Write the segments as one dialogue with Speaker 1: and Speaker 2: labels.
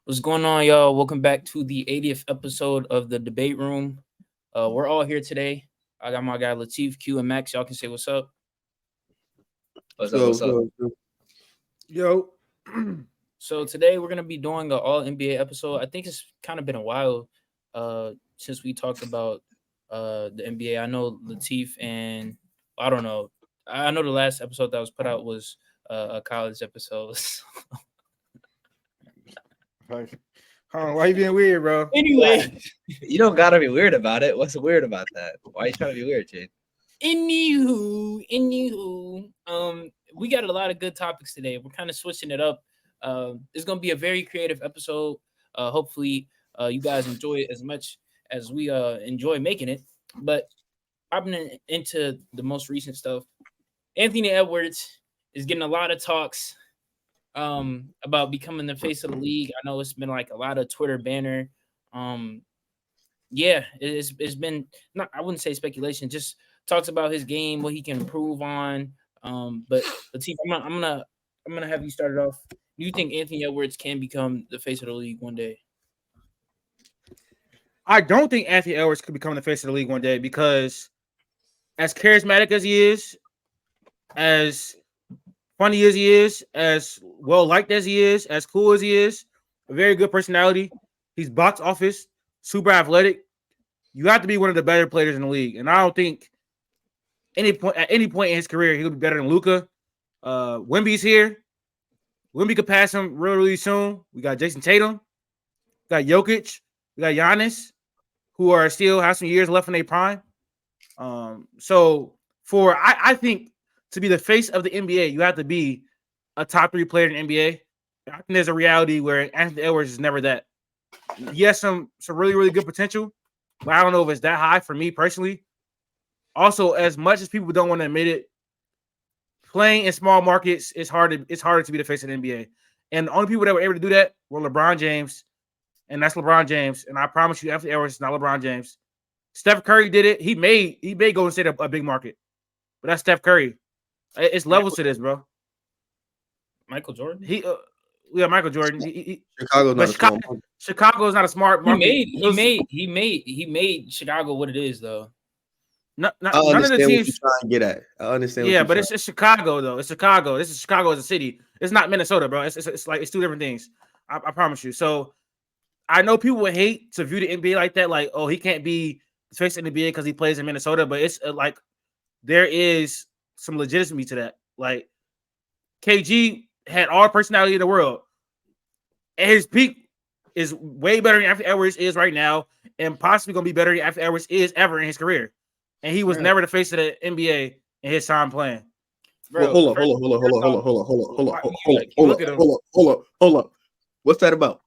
Speaker 1: What's going on, y'all? Welcome back to the 80th episode of the Debate Room. We're all here today. I got my guy Latif, Q, and Max. Y'all can say what's up.
Speaker 2: What's up? What's up?
Speaker 3: Yo.
Speaker 1: So today we're gonna be doing an all NBA episode. I think it's kind of been a while since we talked about the NBA. I know Latif and I don't know. I know the last episode that was put out was a college episode.
Speaker 3: Hold on, why you being weird, bro?
Speaker 1: Anyway,
Speaker 2: You don't gotta be weird about it. What's weird about that? Why are you trying to be weird, Jade?
Speaker 1: Anywho, we got a lot of good topics today. We're kind of switching it up. It's gonna be a very creative episode. Hopefully, you guys enjoy it as much as we enjoy making it. But hopping into the most recent stuff, Anthony Edwards is getting a lot of talks about becoming the face of the league. I know it's been like a lot of Twitter banner. Yeah, it's been not, I wouldn't say speculation, just talks about his game, what he can improve on. But Latif, I'm gonna have you started off. Do you think Anthony Edwards can become the face of the league one day?
Speaker 3: I don't think Anthony Edwards could become the face of the league one day because as charismatic as he is, as funny as he is, as well liked as he is, as cool as he is, a very good personality. He's box office, super athletic. You have to be one of the better players in the league. And I don't think at any point in his career he'll be better than Luka. Wemby's here. Wemby could pass him really soon. We got Jason Tatum. We got Jokic. We got Giannis, who are still have some years left in their prime. I think to be the face of the NBA, you have to be a top 3 player in the NBA. I think there's a reality where Anthony Edwards is never that. He has some really good potential, but I don't know if it's that high for me personally. Also, as much as people don't want to admit it, playing in small markets it's harder to be the face of the NBA. And the only people that were able to do that were LeBron James, and that's LeBron James. And I promise you, Anthony Edwards is not LeBron James. Steph Curry did it. He made Golden State a big market, but that's Steph Curry. It's levels to this, bro.
Speaker 1: Michael Jordan.
Speaker 3: Michael Jordan.
Speaker 2: Chicago's not a smart
Speaker 3: Chicago is not a smart
Speaker 2: market.
Speaker 3: market.
Speaker 1: He made Chicago what it is, though.
Speaker 3: None of
Speaker 4: the
Speaker 3: the
Speaker 4: teams
Speaker 3: teams
Speaker 4: trying to get at. I understand.
Speaker 3: Yeah, but it's Chicago though. It's Chicago. This is Chicago as a city. It's not Minnesota, bro. It's like it's two different things. I promise you. So I know people would hate to view the NBA like that, like, oh, he can't be the face of the NBA because he plays in Minnesota. But it's like there is some legitimacy to that. Like KG had all personality in the world, and his peak is way better than Anthony Edwards is right now, and possibly gonna be better than Anthony Edwards is ever in his career. And he was never the face of the NBA in his time playing.
Speaker 4: Bro, hold up. What's that about?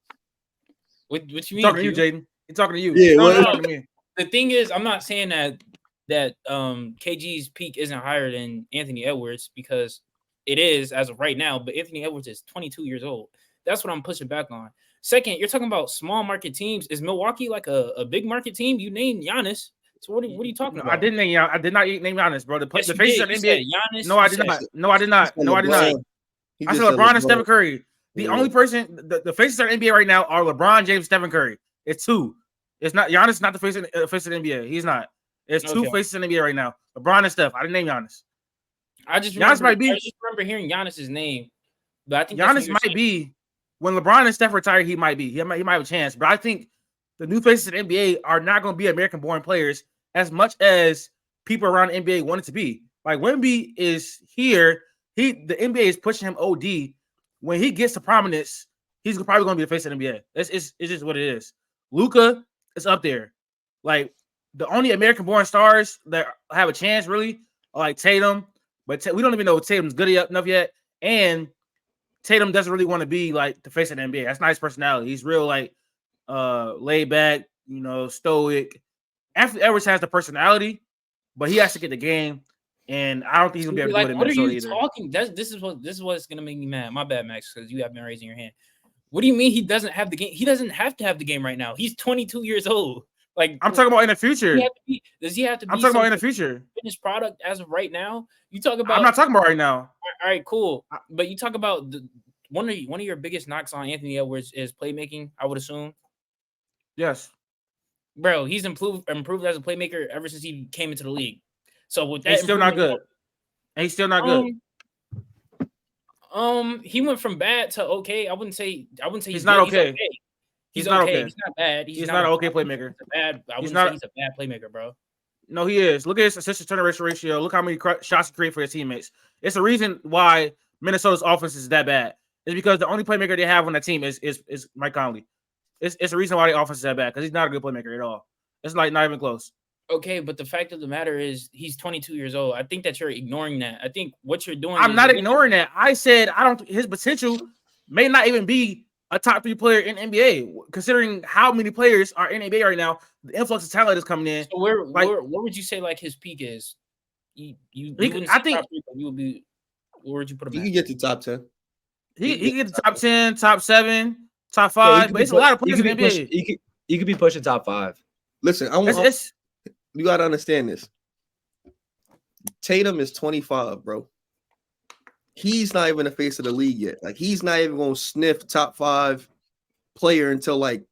Speaker 1: What you mean?
Speaker 3: Talking to you, Jaden. He's talking to you.
Speaker 4: Yeah,
Speaker 3: talking to me.
Speaker 1: The thing is, I'm not saying that KG's peak isn't higher than Anthony Edwards because it is as of right now. But Anthony Edwards is 22 years old. That's what I'm pushing back on. Second, you're talking about small market teams. Is Milwaukee like a big market team? You named Giannis. So what are you talking about?
Speaker 3: I did not name Giannis, bro. The faces of the NBA.
Speaker 1: Giannis,
Speaker 3: No, I did not. I said LeBron and Stephen Curry. The only person, the faces of the NBA right now are LeBron James, Stephen Curry. It's two. It's not Giannis. Not the face of the NBA. He's not. It's two faces in the NBA right now. LeBron and Steph. I didn't name Giannis.
Speaker 1: I just remember hearing Giannis's name, but I think
Speaker 3: Giannis might be when LeBron and Steph retire. He might be. He might have a chance. But I think the new faces of the NBA are not going to be American-born players as much as people around the NBA want it to be. Like Wemby is here. The NBA is pushing him OD. When he gets to prominence, he's probably going to be the face of the NBA. It's just what it is. Luka is up there. Like the only American-born stars that have a chance really are like Tatum, but we don't even know if Tatum's good enough yet. And Tatum doesn't really want to be like the face of the NBA. That's not his personality. He's real like laid back, stoic. Anthony Edwards has the personality, but he has to get the game, and I don't think he's gonna be able to do it in Minnesota either.
Speaker 1: What are you talking? This is what's gonna make me mad. My bad, Max, because you have been raising your hand. What do you mean he doesn't have the game? He doesn't have to have the game right now. He's 22 years old. Like
Speaker 3: I'm talking about in the future.
Speaker 1: Does he have to be?
Speaker 3: I'm talking about in the future.
Speaker 1: Finished product as of right now. You talk about.
Speaker 3: I'm not talking about right now.
Speaker 1: All right, cool. But you talk about one of your biggest knocks on Anthony Edwards is playmaking, I would assume.
Speaker 3: Yes.
Speaker 1: Bro, he's improved as a playmaker ever since he came into the league. So with that,
Speaker 3: He's still not good. And he's still not good.
Speaker 1: He went from bad to okay. I wouldn't say
Speaker 3: he's not
Speaker 1: good.
Speaker 3: okay.
Speaker 1: He's
Speaker 3: not
Speaker 1: okay.
Speaker 3: okay.
Speaker 1: He's not bad.
Speaker 3: He's not an okay playmaker.
Speaker 1: I wouldn't say he's a bad playmaker, bro.
Speaker 3: No, he is. Look at his assist to turnover ratio. Look how many shots he created for his teammates. It's the reason why Minnesota's offense is that bad. It's because the only playmaker they have on the team is Mike Conley. It's the reason why the offense is that bad, because he's not a good playmaker at all. It's like not even close.
Speaker 1: Okay, but the fact of the matter is he's 22 years old. I think that you're ignoring that. I think what you're doing
Speaker 3: I'm not ignoring that. I said his potential may not even be a top 3 player in NBA, considering how many players are in NBA right now. The influx of talent is coming in.
Speaker 1: So where would you say like his peak is? You
Speaker 3: I think
Speaker 1: you would be. Where would you put him?
Speaker 4: He can get to top 10.
Speaker 3: He can get to top 10, top 7, top 5. Yeah, but it's a lot of players in the NBA.
Speaker 2: He could be pushing top 5.
Speaker 4: Listen, you gotta understand this. Tatum is 25, bro. He's not even the face of the league yet. Like, he's not even gonna sniff top 5 player until like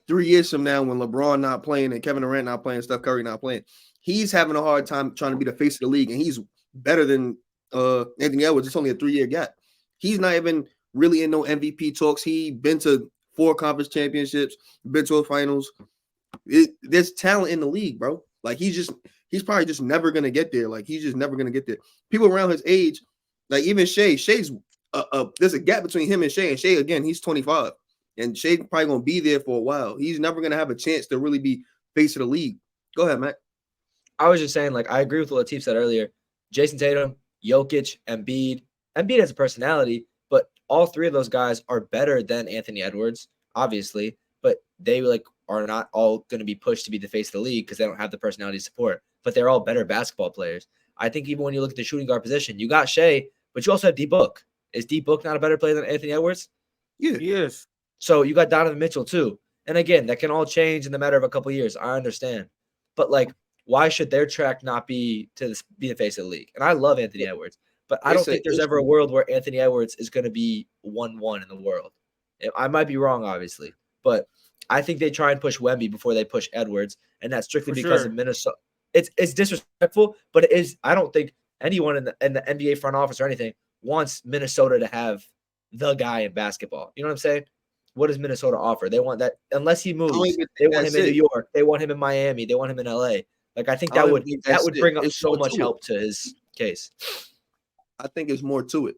Speaker 4: 3 years from now, when LeBron not playing and Kevin Durant not playing, Steph Curry not playing. He's having a hard time trying to be the face of the league, and he's better than Anthony Edwards. It's only a 3-year gap. He's not even really in no MVP talks. He been to 4 conference championships, been to a finals. There's talent in the league, bro. Like, he's probably just never gonna get there. Like, he's just never gonna get there. People around his age, like even Shay's there's a gap between him and Shay. And Shay, again, he's 25, and Shay probably gonna be there for a while. He's never gonna have a chance to really be face of the league. Go ahead, Matt.
Speaker 2: I was just saying, like, I agree with what Latif said earlier. Jason Tatum, Jokic, Embiid. Embiid has a personality, but all 3 of those guys are better than Anthony Edwards, obviously. But they are not all going to be pushed to be the face of the league because they don't have the personality support. But they're all better basketball players. I think even when you look at the shooting guard position, you got Shea, but you also have D Book. Is D Book not a better player than Anthony Edwards?
Speaker 3: Yeah, he is.
Speaker 2: So you got Donovan Mitchell too. And again, that can all change in the matter of a couple of years. I understand. But why should their track not be to be the face of the league? And I love Anthony Edwards, but I don't think there's ever a world where Anthony Edwards is going to be 1-1 in the world. I might be wrong, obviously, but I think they try and push Wemby before they push Edwards, and that's strictly because of Minnesota. It's disrespectful, but it is. I don't think anyone in the NBA front office or anything wants Minnesota to have the guy in basketball. You know what I'm saying? What does Minnesota offer? They want that unless he moves. They want him in New York. They want him in Miami. They want him in LA. I think that would bring up so much help to his case.
Speaker 4: I think it's more to it.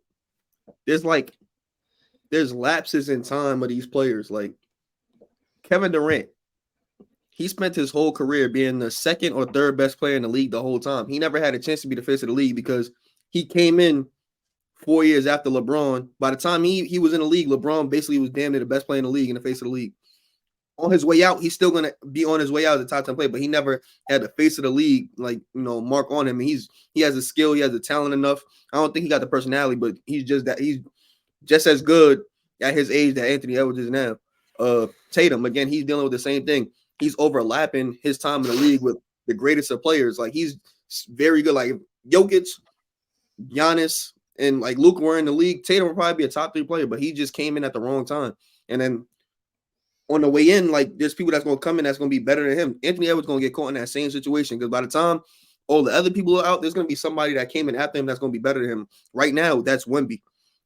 Speaker 4: There's lapses in time of these players. Like Kevin Durant, he spent his whole career being the 2nd or 3rd best player in the league the whole time. He never had a chance to be the face of the league because he came in 4 years after LeBron. By the time he was in the league, LeBron basically was damn near the best player in the league, in the face of the league. On his way out, he's still going to be on his way out as a top 10 player, but he never had the face of the league, mark on him. He has the skill, he has the talent enough. I don't think he got the personality, but he's just as good at his age that Anthony Edwards is now. Tatum, again, he's dealing with the same thing. He's overlapping his time in the league with the greatest of players. Like, he's very good. Like, Jokic, Giannis, and Luka were in the league, Tatum would probably be a top 3 player, but he just came in at the wrong time. And then on the way in, there's people that's going to come in that's going to be better than him. Anthony Edwards going to get caught in that same situation because by the time all the other people are out, there's going to be somebody that came in after him that's going to be better than him. Right now, that's Wemby.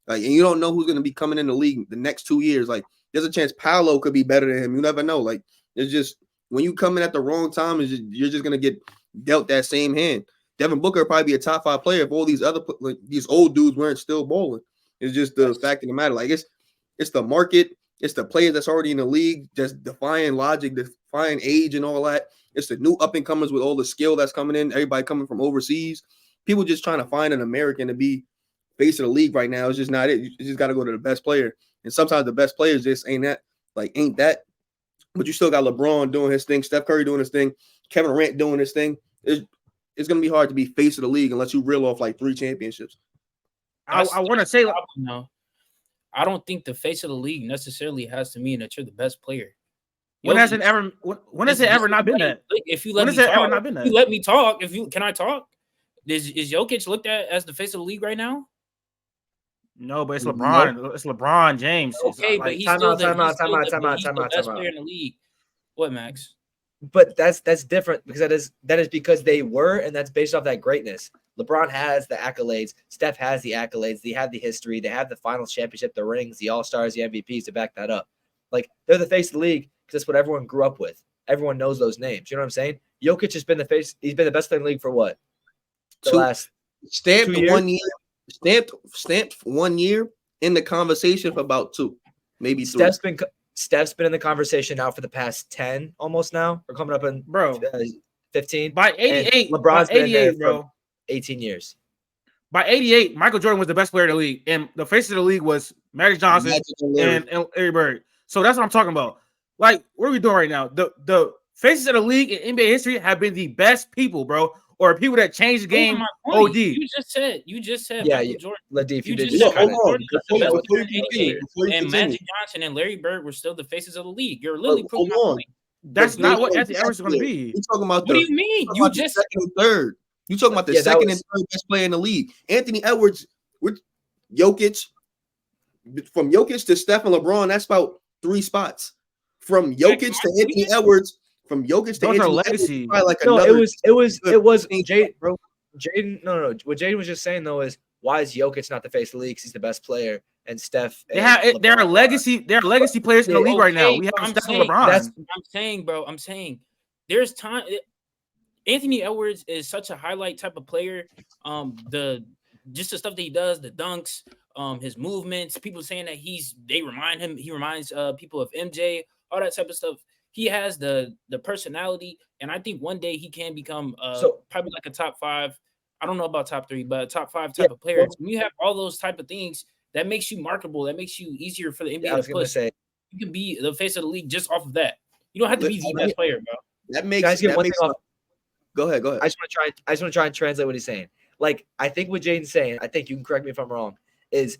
Speaker 4: And you don't know who's going to be coming in the league the next 2 years. There's a chance Paolo could be better than him. You never know. It's just when you come in at the wrong time, you're just going to get dealt that same hand. Devin Booker would probably be a top 5 player if all these other these old dudes weren't still balling. It's just the fact of the matter. It's the market. It's the players that's already in the league, just defying logic, defying age and all that. It's the new up-and-comers with all the skill that's coming in, everybody coming from overseas. People just trying to find an American to be face of the league right now. It's just not it. You just got to go to the best player. And sometimes the best players just ain't that. But you still got LeBron doing his thing, Steph Curry doing his thing, Kevin Durant doing his thing. It's going to be hard to be face of the league unless you reel off 3 championships.
Speaker 3: I want to say
Speaker 1: no. I don't think the face of the league necessarily has to mean that you're the best player.
Speaker 3: When has it ever not been that?
Speaker 1: If you let me talk, you let me talk. Can I talk? Is Jokic looked at as the face of the league right now?
Speaker 3: No, but it's
Speaker 2: Nope.
Speaker 3: LeBron. It's LeBron James.
Speaker 1: Okay, but he's still the best player in the league. What, Max?
Speaker 2: But that's different because that is because they were, and that's based off that greatness. LeBron has the accolades. Steph has the accolades. They have the history. They have the finals championship, the rings, the All-Stars, the MVPs to back that up. Like, they're the face of the league because that's what everyone grew up with. Everyone knows those names. You know what I'm saying? Jokic has been the face. He's been the best player in the league for what? Last
Speaker 4: stamped
Speaker 2: 2 years?
Speaker 4: 1 year. Stamped 1 year in the conversation for about 2, maybe 3.
Speaker 2: Steph's been in the conversation now for the past 10 almost now. We're coming up in 15.
Speaker 3: By 88,
Speaker 2: LeBron's
Speaker 3: by
Speaker 2: been
Speaker 3: 88,
Speaker 2: there
Speaker 3: bro.
Speaker 2: for 18 years.
Speaker 3: By 88, Michael Jordan was the best player in the league, and the face of the league was Magic Johnson and Larry Bird. So that's what I'm talking about. Like, what are we doing right now? The faces of the league in NBA history have been the best people, bro, or people that changed the game. OD.
Speaker 1: You just said
Speaker 2: Yeah,
Speaker 1: Michael Jordan.
Speaker 2: Latif, you did
Speaker 1: just
Speaker 2: just
Speaker 1: said
Speaker 2: kinda,
Speaker 1: Jordan was the best player in
Speaker 4: before
Speaker 1: 88,
Speaker 4: you
Speaker 1: and
Speaker 4: continue.
Speaker 1: Magic Johnson and Larry Bird were still the faces of the league. You're literally
Speaker 4: Hold
Speaker 1: proving my
Speaker 4: on.
Speaker 1: point.
Speaker 3: That's
Speaker 4: But
Speaker 3: not
Speaker 4: there's
Speaker 3: what
Speaker 4: no
Speaker 3: Anthony Edwards is going to be.
Speaker 4: You talking about
Speaker 1: What do you mean? You just
Speaker 4: second and third. You talking about the second and third best player in the league. Anthony Edwards with Jokic. From Jokic to Steph and LeBron, that's about 3 spots. From Jokic to Anthony Edwards, from Jokic to Anthony
Speaker 3: legacy.
Speaker 4: Edwards, like
Speaker 2: no, it was
Speaker 4: Jaden, bro.
Speaker 2: Jaden. No. What Jaden was just saying though is why is Jokic not the face of the league? He's the best player, and Steph.
Speaker 3: There are legacy players in the league right now. We have Steph and LeBron.
Speaker 1: I'm saying there's time. Anthony Edwards is such a highlight type of player. The stuff that he does, the dunks, his movements. People saying that he reminds people of MJ, all that type of stuff. He has the personality, and I think one day he can become probably like a top 5. I don't know about top 3, but a top 5 type of player. When you have all those type of things, that makes you marketable. That makes you easier for the NBA to push. You can be the face of the league just off of that. You don't have to be the best player, bro.
Speaker 4: That makes. Go ahead.
Speaker 2: I just want to try and translate what he's saying. Like, I think what Jaden's saying, I think you can correct me if I'm wrong, is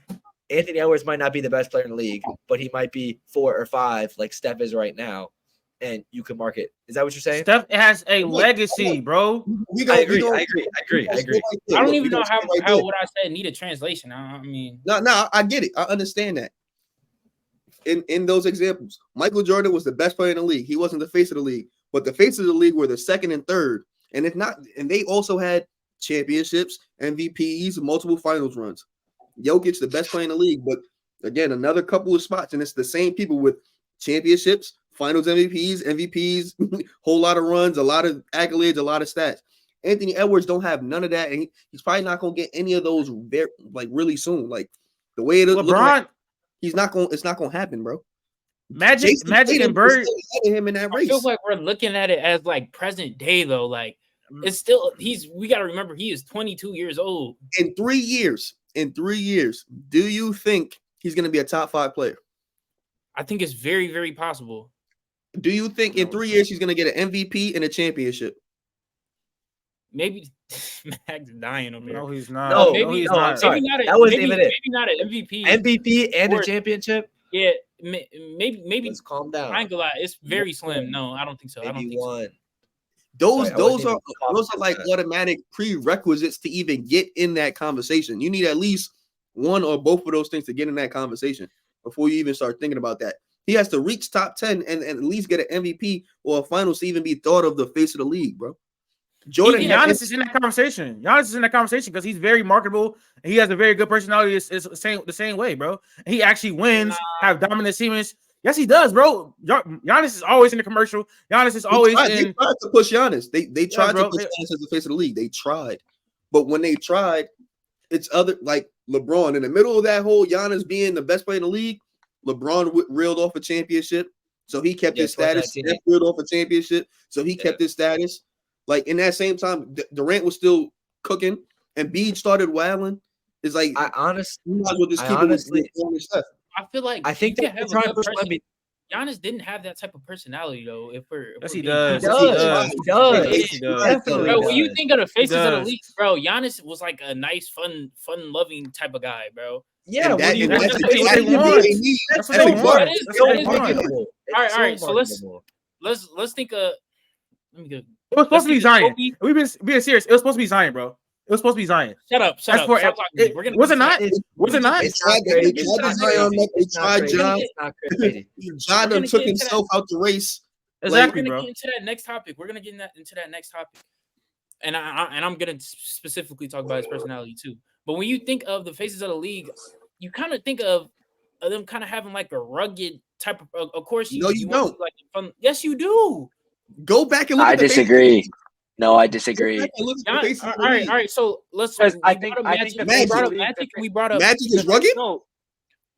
Speaker 2: Anthony Edwards might not be the best player in the league, but he might be 4 or 5 like Steph is right now, and you can market. Is that what you're saying?
Speaker 3: Steph has a legacy, bro.
Speaker 2: I agree.
Speaker 1: I don't even know how what I said need a translation. I mean,
Speaker 4: no, I get it. I understand that. In those examples, Michael Jordan was the best player in the league. He wasn't the face of the league, but the face of the league were the second and third. And they also had championships, MVPs, multiple finals runs. Jokic, the best player in the league, but again, another couple of spots, and it's the same people with championships, finals MVPs, whole lot of runs, a lot of accolades, a lot of stats. Anthony Edwards don't have none of that, and he's probably not gonna get any of those really soon. Like the way it is,
Speaker 3: LeBron,
Speaker 4: it's not gonna happen, bro.
Speaker 3: Magic and Bird
Speaker 4: him in that race.
Speaker 1: I feel like we're looking at it as like present day though. Like it's still we got to remember he is 22 years old.
Speaker 4: In 3 years, do you think he's going to be a top 5 player?
Speaker 1: I think it's very, very possible.
Speaker 4: Do you think in 3 years he's going to get an MVP and a championship?
Speaker 1: Maybe Max dying over here.
Speaker 3: No, he's not.
Speaker 2: No,
Speaker 3: he's not.
Speaker 2: Sorry. That wasn't even it.
Speaker 1: Maybe not an MVP.
Speaker 2: MVP and a championship?
Speaker 1: Yeah, maybe.
Speaker 2: Let's calm down.
Speaker 1: I ain't gonna lie, it's very slim. No, I don't think so.
Speaker 2: Maybe
Speaker 1: I don't think
Speaker 2: one.
Speaker 1: So.
Speaker 4: Those are like automatic prerequisites to even get in that conversation. You need at least one or both of those things to get in that conversation before you even start thinking about that. He has to reach top 10 and at least get an MVP or a finals to even be thought of the face of the league, bro.
Speaker 3: Giannis is in that conversation. Giannis is in that conversation because he's very marketable and he has a very good personality. It's the same way, bro. And he actually wins, have dominant seamers. Yes, he does, bro. Giannis is always in the commercial. Giannis is always
Speaker 4: They tried to push Giannis. They tried to push Giannis as the face of the league. They tried. But when they tried, it's other like LeBron. In the middle of that whole Giannis being the best player in the league, LeBron reeled off a championship. So he kept his status. Steph reeled off a championship. So he kept his status. Like in that same time, Durant was still cooking and Bede started wailing. It's like
Speaker 2: I honestly
Speaker 1: I feel like
Speaker 2: I think they're trying to push
Speaker 1: Giannis didn't have that type of personality though.
Speaker 3: Yes, he does.
Speaker 2: He does.
Speaker 1: Definitely. Bro, when you think of the faces of the league, bro, Giannis was like a nice, fun-loving type of guy, bro.
Speaker 2: Yeah,
Speaker 3: that's what they want.
Speaker 1: All right. So let's think of. Let me go.
Speaker 3: It was supposed to be Zion. We've been being serious. It was supposed to be Zion, bro. It was supposed to be Zion.
Speaker 1: Shut up.
Speaker 3: Stop talking to me. We're gonna. Was it not? Was it not?
Speaker 4: They tried John.
Speaker 2: It's not crazy.
Speaker 4: John done took himself out the race.
Speaker 3: Exactly,
Speaker 1: we're
Speaker 3: bro.
Speaker 1: gonna get into that next topic. We're gonna get into that next topic, and I'm gonna specifically talk about his personality too. But when you think of the faces of the league, you kind of think of them kind of having like a rugged type of. Of course,
Speaker 4: you don't.
Speaker 1: like fun. Yes, you do.
Speaker 4: Go back and look.
Speaker 5: I disagree. No, I disagree.
Speaker 1: All right. So let's.
Speaker 5: I think
Speaker 1: Magic.
Speaker 5: Magic.
Speaker 1: We brought up
Speaker 4: Magic is rugged.
Speaker 5: No,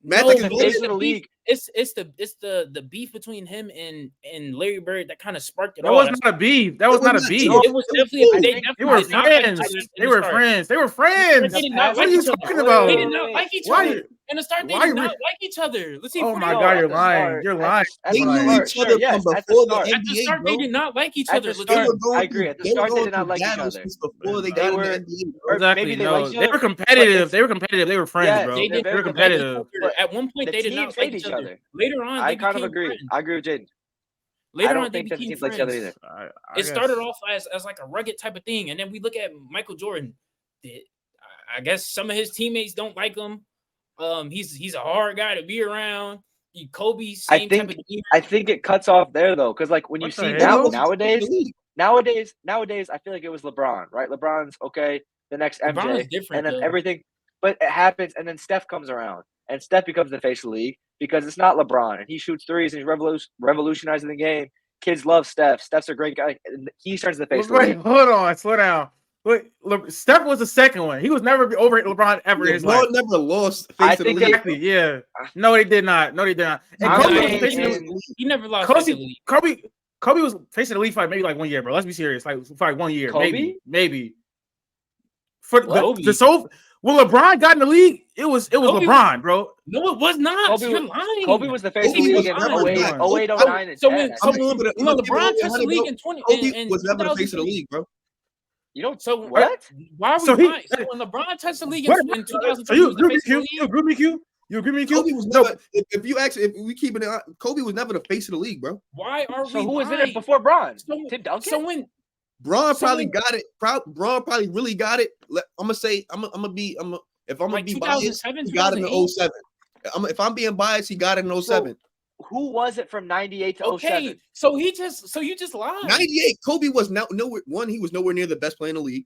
Speaker 4: Magic
Speaker 5: the
Speaker 4: is
Speaker 5: face
Speaker 4: rugged.
Speaker 5: of the league.
Speaker 1: It's the beef between him and Larry Bird that kind of sparked it.
Speaker 3: That was not a beef. That was not a beef.
Speaker 1: It was definitely
Speaker 3: They were friends. They were friends. They were friends. What are you talking about?
Speaker 1: They did not like each other. In the start, they did not like each other. Let's see.
Speaker 3: Oh my God, you're lying. You're lying.
Speaker 4: They knew each other from before the NBA.
Speaker 1: At the start, they did not like each other.
Speaker 5: I agree. At the start, they did not like each other.
Speaker 4: Before they got in the NBA.
Speaker 3: Exactly. No, they were competitive. They were competitive. They were friends, bro.
Speaker 1: They
Speaker 3: were competitive.
Speaker 1: At one point, they did not like each other. Later on,
Speaker 5: I kind of agree. I agree with Jaden.
Speaker 1: Later
Speaker 5: on,
Speaker 1: they
Speaker 5: think
Speaker 1: became
Speaker 5: teams like each other either.
Speaker 1: It started off as like a rugged type of thing, and then we look at Michael Jordan. I guess some of his teammates don't like him. He's a hard guy to be around. Kobe, same type of gamer.
Speaker 5: I think it cuts off there though, because like when you see nowadays, I feel like it was LeBron, right? LeBron's okay, the next MJ, and then everything, but it happens, and then Steph comes around, and Steph becomes the face of the league because it's not LeBron, and he shoots threes, and he's revolutionizing the game. Kids love Steph. Steph's a great guy. And he turns the face of the league.
Speaker 3: Hold on, slow down. Wait, Steph was the second one. He was never over LeBron ever in his life.
Speaker 4: LeBron never lost face
Speaker 5: I
Speaker 4: of the
Speaker 5: think
Speaker 4: league.
Speaker 3: Exactly, yeah. No, he did not. No, he did not. And
Speaker 1: He never lost face of the league.
Speaker 3: Kobe was facing the league for maybe like 1 year, bro. Let's be serious. Like for like 1 year,
Speaker 5: Kobe?
Speaker 3: maybe. For when LeBron got in the league, it was
Speaker 1: Kobe,
Speaker 3: LeBron, bro.
Speaker 1: No, it was not. You're lying.
Speaker 5: Kobe was the face of the league in 08, 09, and 10.
Speaker 1: When LeBron touched the league in 20,
Speaker 4: Kobe was never the face of the league, bro.
Speaker 5: You don't.
Speaker 1: So
Speaker 5: what?
Speaker 1: Why are we lying? So when LeBron touched the league in 2002,
Speaker 3: so you agree with me, Q? You agree with me, Q? You agree with me, Q?
Speaker 4: Kobe was never. If we keep it, Kobe was never the face of the league, bro.
Speaker 1: Why are we?
Speaker 5: So who was in it before Bron?
Speaker 1: Tim
Speaker 5: Duncan.
Speaker 1: So when
Speaker 4: Bron probably got it. Bron probably really got it. I'm gonna say if I'm gonna be biased, he got it in 07. If I'm being biased, he got it in 07.
Speaker 5: Who was it from 98 to 07?
Speaker 1: Okay, so you just lied.
Speaker 4: 98, Kobe was nowhere. One, he was nowhere near the best player in the league.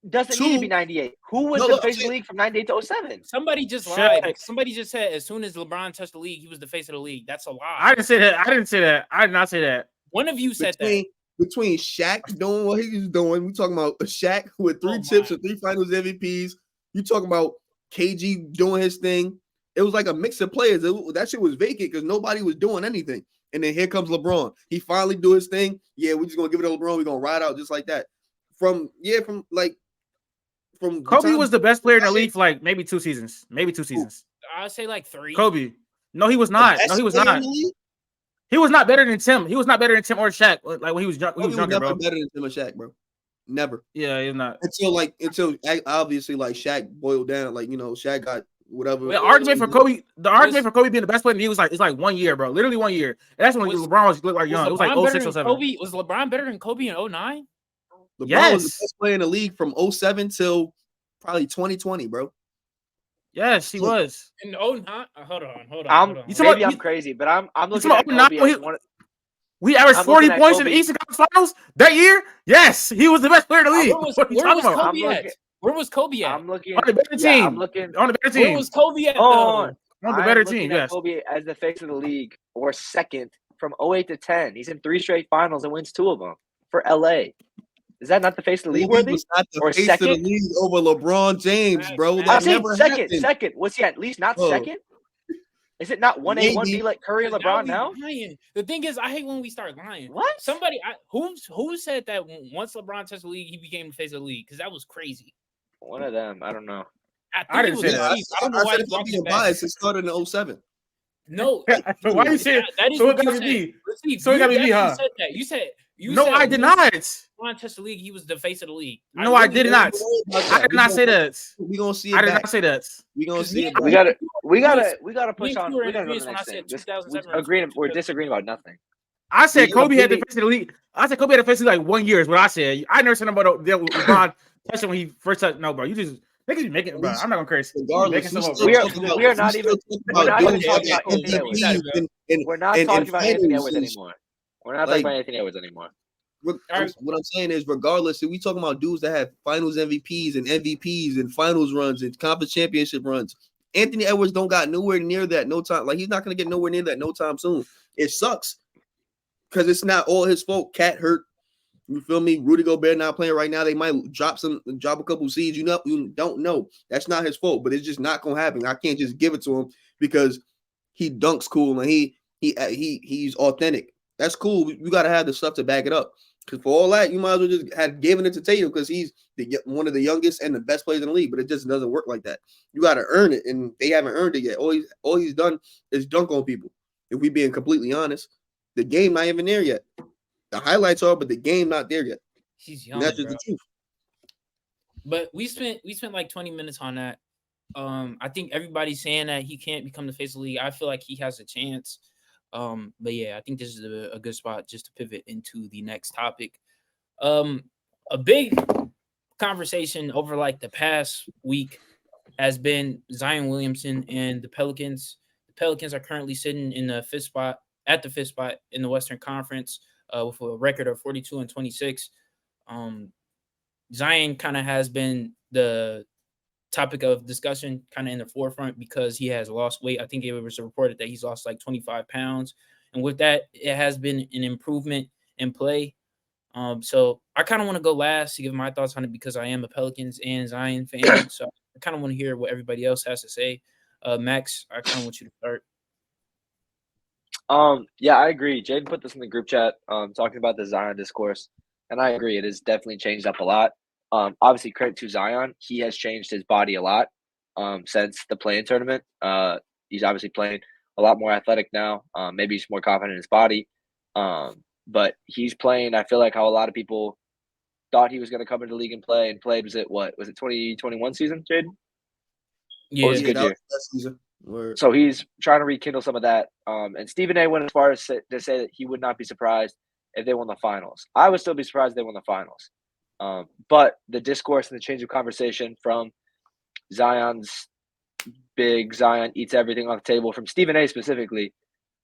Speaker 5: Doesn't need to be 98. Who was the face of the league from 98 to 07?
Speaker 1: Somebody just lied. Somebody just said as soon as LeBron touched the league, he was the face of the league. That's a lie.
Speaker 3: I didn't say that. I did not say that.
Speaker 1: One of you said that.
Speaker 4: Between Shaq doing what he was doing, we talking about Shaq with 3 chips and 3 finals MVPs. You talking about KG doing his thing. It was like a mix of players. That shit was vacant because nobody was doing anything. And then here comes LeBron. He finally do his thing. Yeah, we're just gonna give it to LeBron. We're gonna ride out just like that. From
Speaker 3: Kobe was the best player in the league for like maybe 2 seasons.
Speaker 1: I'd say like 3.
Speaker 3: Kobe. No, he was not. No, he was not. He was not better than Tim. He was not better than Tim or Shaq. Like when he was younger,
Speaker 4: never
Speaker 3: bro.
Speaker 4: better than Tim or Shaq, bro. Never.
Speaker 3: Yeah, he's not.
Speaker 4: Until obviously like Shaq boiled down. Like, you know, Shaq got whatever.
Speaker 3: The argument for Kobe being the best player in the league was like 1 year, bro. Literally 1 year. And that's when LeBron looked like young. It was like 06 or 07.
Speaker 1: Was LeBron better than Kobe in 09?
Speaker 4: LeBron was the best player in the league from 07 till probably 2020, bro.
Speaker 3: Yes, he was.
Speaker 1: In 09? Hold on.
Speaker 5: Maybe I'm crazy, but I'm looking at Kobe.
Speaker 3: We averaged 40 points in the Eastern Conference Finals that year. Yes, he was the best player in the league.
Speaker 1: Where was Kobe at?
Speaker 5: I'm looking
Speaker 3: on the better team.
Speaker 5: I'm looking
Speaker 3: on the better team.
Speaker 1: Where was Kobe at?
Speaker 3: On the better team. Yes.
Speaker 5: Kobe as the face of the league or second from 08 to 10. He's in 3 straight finals and wins 2 of them for LA. Is that not the face of the league worthy?
Speaker 4: Was not the face of the league over LeBron James, bro.
Speaker 5: That never happened. Second. Was he at least not second? Is it not 1A, 1B like Curry and LeBron now?
Speaker 1: The thing is, I hate when we start lying.
Speaker 5: What?
Speaker 1: Who said that once LeBron touched the league, he became the face of the league? Because that was crazy.
Speaker 5: One of them. I don't know.
Speaker 3: I didn't say that.
Speaker 4: I said if I'm being biased, it started in 07.
Speaker 1: No.
Speaker 3: Why you say that? So it got to be me. So it got to be me, huh?
Speaker 1: You said.
Speaker 3: I did not.
Speaker 1: LeBron touched the league, he was the face of the league.
Speaker 3: No, I did not. I did not say that.
Speaker 4: We gonna see it.
Speaker 3: I did not say that.
Speaker 4: We gonna see it.
Speaker 5: We gotta push on. We gotta go to the next thing. We're disagreeing about nothing.
Speaker 3: I said Kobe had the face of the league. I said Kobe had the face of the league like 1 year is what I said. I never said about LeBron especially when he first touched. No, bro, you just niggas be making. Bro, I'm not gonna curse.
Speaker 4: Regardless,
Speaker 5: we are not even talking about Anthony Edwards. We're not talking about Anthony Edwards anymore. We're not talking about Anthony Edwards anymore.
Speaker 4: What I'm saying is, regardless, if we talking about dudes that have finals MVPs and finals runs and conference championship runs, Anthony Edwards don't got nowhere near that no time. Like, he's not gonna get nowhere near that no time soon. It sucks because it's not all his fault. Cat hurt. You feel me? Rudy Gobert not playing right now. They might drop a couple seeds. You don't know. That's not his fault, but it's just not gonna happen. I can't just give it to him because he dunks cool and he's authentic. That's cool. You got to have the stuff to back it up. Because for all that, you might as well just have given it to Tatum because he's one of the youngest and the best players in the league. But it just doesn't work like that. You got to earn it, and they haven't earned it yet. All he's done is dunk on people. If we being completely honest, the game not even there yet. The highlights are, but the game not there yet.
Speaker 1: He's young.
Speaker 4: And that's just the truth.
Speaker 1: But we spent like 20 minutes on that. I think everybody's saying that he can't become the face of the league. I feel like he has a chance. But yeah, I think this is a good spot just to pivot into the next topic. A big conversation over like the past week has been Zion Williamson and the Pelicans. The Pelicans are currently sitting in the fifth spot in the Western Conference with a record of 42-26. Zion kind of has been the topic of discussion kind of in the forefront because he has lost weight. I think it was reported that he's lost like 25 pounds. And with that, it has been an improvement in play. So I kind of want to go last to give my thoughts on it because I am a Pelicans and Zion fan. So I kind of want to hear what everybody else has to say. Max, I kind of want you to start.
Speaker 5: Yeah, I agree. Jaden put this in the group chat, talking about the Zion discourse. And I agree. It has definitely changed up a lot. Obviously, credit to Zion. He has changed his body a lot since the play-in tournament. He's obviously playing a lot more athletic now. Maybe he's more confident in his body. But he's playing, I feel like how a lot of people thought he was going to come into the league and play and played. Was it 2021 season, Jaden?
Speaker 1: Yeah,
Speaker 5: good year.
Speaker 4: That season.
Speaker 5: So he's trying to rekindle some of that. And Stephen A. went as far as to say that he would not be surprised if they won the finals. I would still be surprised if they won the finals. But the discourse and the change of conversation from Zion's big Zion eats everything off the table from Stephen A. specifically,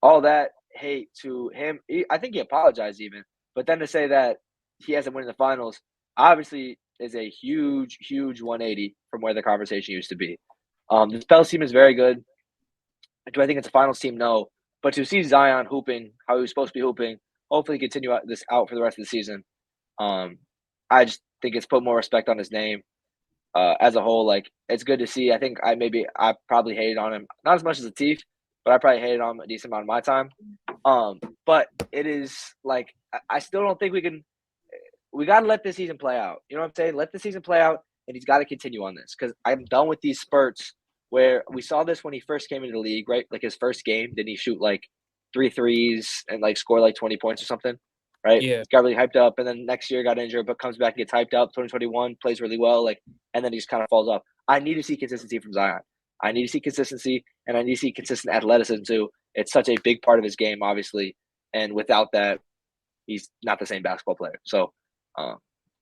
Speaker 5: all that hate to him. I think he apologized even, but then to say that he hasn't won the finals obviously is a huge, huge 180 from where the conversation used to be. This Pels team is very good. Do I think it's a finals team? No. But to see Zion hooping how he was supposed to be hooping, hopefully continue this out for the rest of the season. I just think it's put more respect on his name as a whole. Like, it's good to see. I think I probably hated on him, not as much as Latif, but I probably hated on him a decent amount of my time. But it is like, I still don't think we got to let this season play out. You know what I'm saying? Let the season play out, and he's got to continue on this because I'm done with these spurts where we saw this when he first came into the league, right? Like his first game, didn't he shoot like 3 threes and like score like 20 points or something? Right?
Speaker 1: Yeah.
Speaker 5: Got really hyped up, and then next year got injured, but comes back and gets hyped up. 2021 plays really well, like, and then he just kind of falls off. I need to see consistency from Zion. I need to see consistency, and I need to see consistent athleticism too. It's such a big part of his game, obviously, and without that, he's not the same basketball player. So,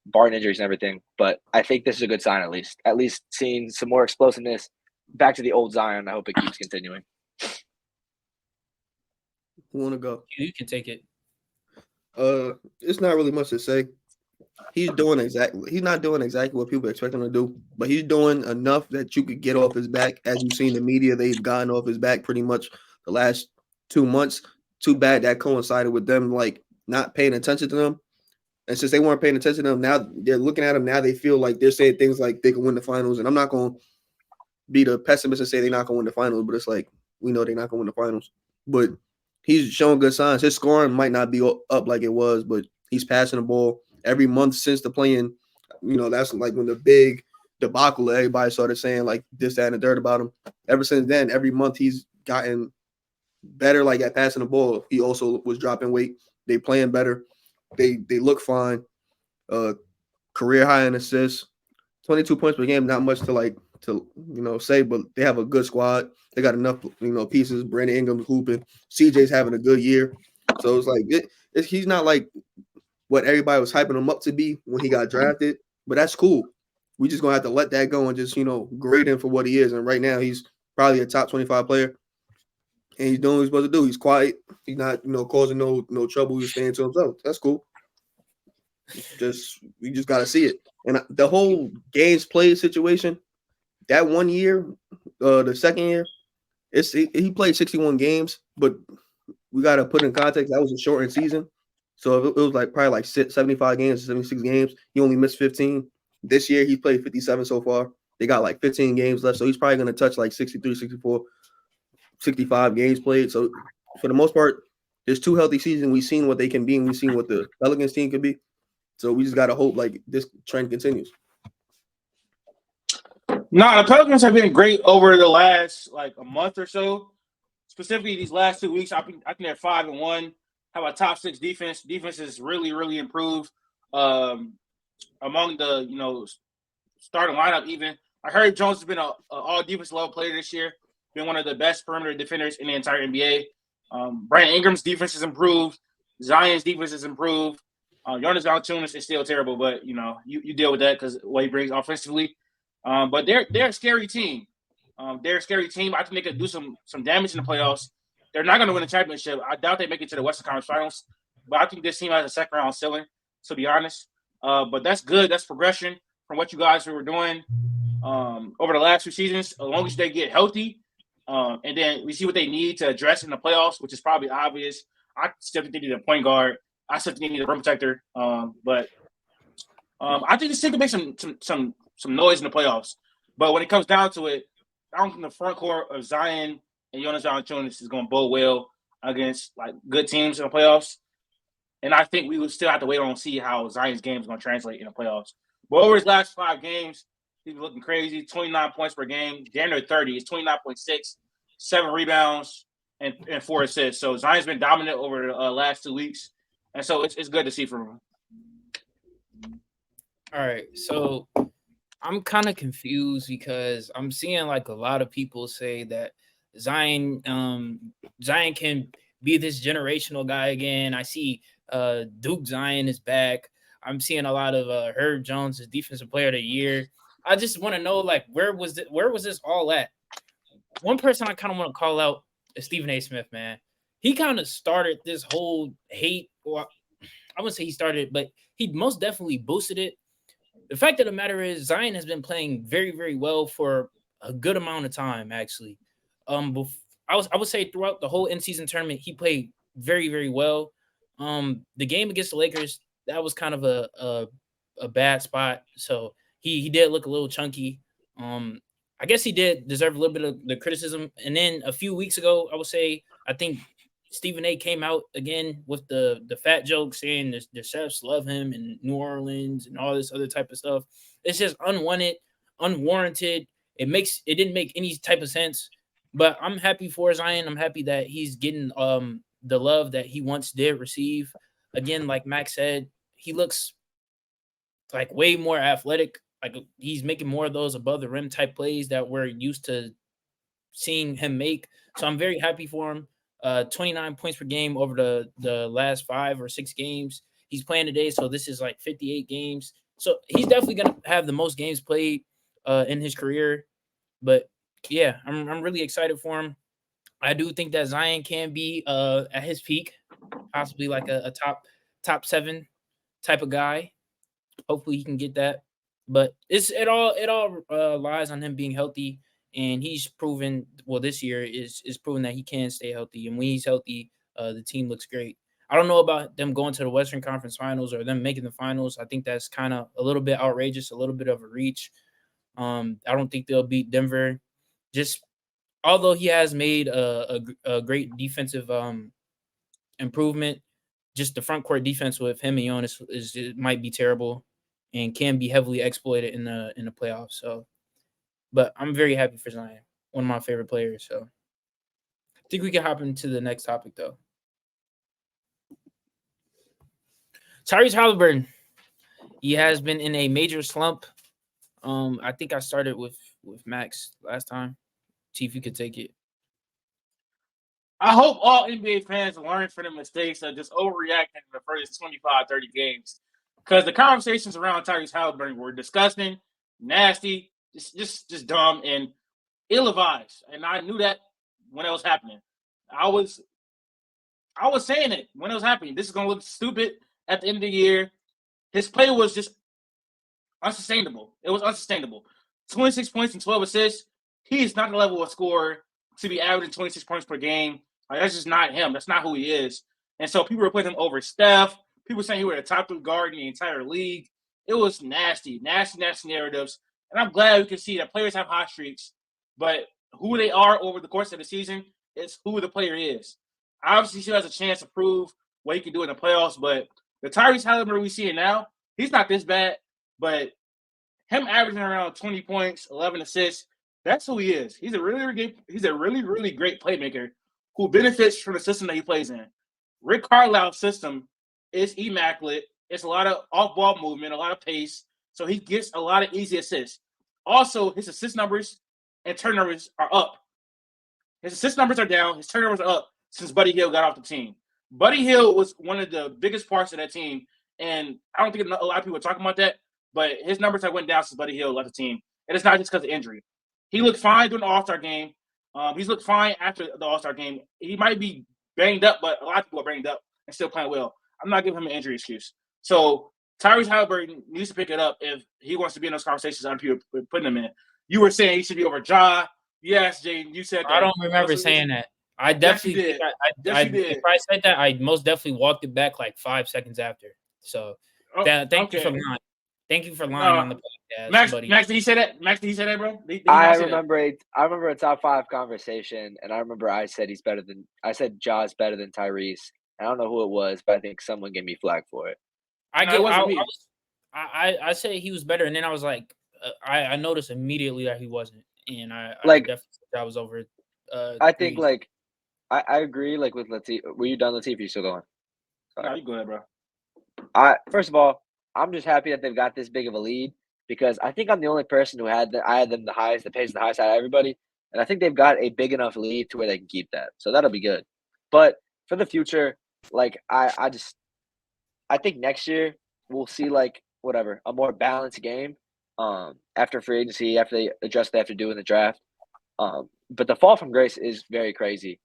Speaker 5: barring injuries and everything, but I think this is a good sign. At least seeing some more explosiveness back to the old Zion. I hope it keeps continuing.
Speaker 4: Who want to go?
Speaker 1: You can take it.
Speaker 4: It's not really much to say. He's not doing exactly what people expect him to do, but he's doing enough that you could get off his back. As you've seen the media, they've gotten off his back pretty much the last 2 months. Too bad that coincided with them like not paying attention to them. And since they weren't paying attention to them, now they're looking at him. Now they feel like they're saying things like they can win the finals. And I'm not going to be the pessimist and say they're not going to win the finals, but it's like we know they're not going to win the finals. But he's showing good signs. His scoring might not be up like it was, but he's passing the ball every month since the play-in. You know, that's like when the big debacle, everybody started saying like this, that, and the third about him. Ever since then, every month he's gotten better, like at passing the ball. He also was dropping weight. They playing better. They look fine. Career high in assists. 22 points per game, not much to say, but they have a good squad. They got enough pieces. Brandon Ingram's hooping. CJ's having a good year. So it's like he's not like what everybody was hyping him up to be when he got drafted, but that's cool. we just gonna have to let that go and just grade him for what he is. And right now, he's probably a top 25 player, and he's doing what he's supposed to do. He's quiet. He's not causing no trouble. He's staying to himself. That's cool. We just gotta see it. And the whole games played situation, that 1 year, the second year, he played 61 games, but we gotta put in context that was a shortened season. So it was probably like 75 games, 76 games. He only missed 15. This year he played 57 so far. They got like 15 games left, so he's probably gonna touch like 63, 64, 65 games played. So for the most part, there's 2 healthy seasons. We've seen what they can be, and we've seen what the Pelicans team could be. So we just gotta hope this trend continues.
Speaker 3: No, the Pelicans have been great over the last a month or so. Specifically, these last 2 weeks, I think they're 5-1. Have a top 6 defense. Defense has really, really improved among the starting lineup. Even I heard Jones has been an all defense level player this year. Been one of the best perimeter defenders in the entire NBA. Brandon Ingram's defense has improved. Zion's defense has improved. Jonas Valanciunas is still terrible, but you deal with that because what he brings offensively. But they're a scary team. They're a scary team. I think they could do some damage in the playoffs. They're not going to win a championship. I doubt they make it to the Western Conference Finals. But I think this team has a second round ceiling, to be honest. But that's good. That's progression from what you guys were doing over the last 2 seasons. As long as they get healthy, and then we see what they need to address in the playoffs, which is probably obvious. I still think they need a point guard. I still think they need a rim protector. But I think this team can make some noise in the playoffs. But when it comes down to it, I don't think the front court of Zion and Jonas Valanciunas is going to bode well against good teams in the playoffs. And I think we would still have to wait on and see how Zion's game is going to translate in the playoffs. But over his last 5 games, he's looking crazy. 29 points per game. January 30 is 29.6, 7 rebounds, and 4 assists. So Zion's been dominant over the last 2 weeks. And so it's good to see from him.
Speaker 1: All right. So I'm kind of confused because I'm seeing a lot of people say that Zion can be this generational guy again. I see Duke Zion is back. I'm seeing a lot of Herb Jones as defensive player of the year. I just want to know where was this all at? One person I kind of want to call out is Stephen A. Smith, man. He kind of started this whole hate. Well, I wouldn't say he started, but he most definitely boosted it. The fact of the matter is Zion has been playing very, very well for a good amount of time, actually. I would say throughout the whole in-season tournament, he played very, very well. The game against the Lakers, that was kind of a bad spot. So he did look a little chunky. I guess he did deserve a little bit of the criticism. And then a few weeks ago, I would say, I think Stephen A. came out again with the fat joke saying the chefs love him in New Orleans and all this other type of stuff. It's just unwanted, unwarranted. It didn't make any type of sense. But I'm happy for Zion. I'm happy that he's getting the love that he once did receive. Again, like Max said, he looks way more athletic. He's making more of those above the rim type plays that we're used to seeing him make. So I'm very happy for him. 29 points per game over the last 5 or 6 games. He's playing today, so this is 58 games. So he's definitely going to have the most games played in his career. But yeah, I'm really excited for him. I do think that Zion can be at his peak, possibly a top 7 type of guy. Hopefully he can get that. But it all lies on him being healthy, and he's proven this year is proven that he can stay healthy. And when he's healthy, the team looks great. I don't know about them going to the Western Conference Finals or them making the finals. I think that's kind of a little bit outrageous, a little bit of a reach. I don't think they'll beat Denver. Just although he has made a great defensive improvement, just the front court defense with him and Jonas it might be terrible and can be heavily exploited in the playoffs. So, but I'm very happy for Zion, one of my favorite players. So, I think we can hop into the next topic though. Tyrese Haliburton, he has been in a major slump. I think I started with Max last time. See if you could take it.
Speaker 3: I hope all NBA fans learn from the mistakes of just overreacting in the first 25, 30 games. Because the conversations around Tyrese Haliburton were disgusting. nasty, just dumb and ill-advised. And I knew that when it was happening. I was saying it when it was happening. This is gonna look stupid at the end of the year. His play was just unsustainable. It was unsustainable. 26 points and 12 assists. He is not the level of scorer to be averaging 26 points per game. Like, that's just not him. That's not who he is. And so people were putting him over Steph. People were saying he was a top 3 guard in the entire league. It was nasty narratives. And I'm glad we can see that players have hot streaks, but who they are over the course of the season is who the player is. Obviously, he still has a chance to prove what he can do in the playoffs, but the Tyrese Haliburton we see it now, he's not this bad, but him averaging around 20 points, 11 assists, that's who he is. He's a really great playmaker who benefits from the system that he plays in. Rick Carlisle's system is immaculate. It's a lot of off-ball movement, a lot of pace, so he gets a lot of easy assists. Also, his assist numbers and turnovers are up. His assist numbers are down. His turnovers are up since Buddy Hield got off the team. Buddy Hield was one of the biggest parts of that team, and I don't think a lot of people are talking about that, but his numbers have went down since Buddy Hield left the team, and it's not just because of injury. He looked fine during the All-Star game. He's looked fine after the All-Star game. He might be banged up, but a lot of people are banged up and still playing well. I'm not giving him an injury excuse. So Tyrese Haliburton needs to pick it up if he wants to be in those conversations other people putting him in. You were saying he should be over Ja. Yes, Jaden, you said that.
Speaker 1: I don't remember saying that. I definitely did. If I said that, I most definitely walked it back like 5 seconds after. So thank you for lying. Thank you for lying on the podcast,
Speaker 3: Max,
Speaker 1: buddy.
Speaker 3: Max, did he say that? Max, did he say that, bro?
Speaker 5: I remember a top 5 conversation, and I remember I said Ja's better than Tyrese. I don't know who it was, but I think someone gave me flag for it.
Speaker 1: I said he was better, and then I was like, I noticed immediately that he wasn't, and I definitely said I was over.
Speaker 5: I think I agree. Like with Latif, were you done, Latif? You still going?
Speaker 3: No, you go ahead, bro.
Speaker 5: First of all, I'm just happy that they've got this big of a lead because I think I'm the only person who I had them the highest, the pace the highest out of everybody, and I think they've got a big enough lead to where they can keep that. So that'll be good. But for the future, like I think next year we'll see a more balanced game after free agency, after they adjust what they have to do in the draft. But the fall from grace is very crazy.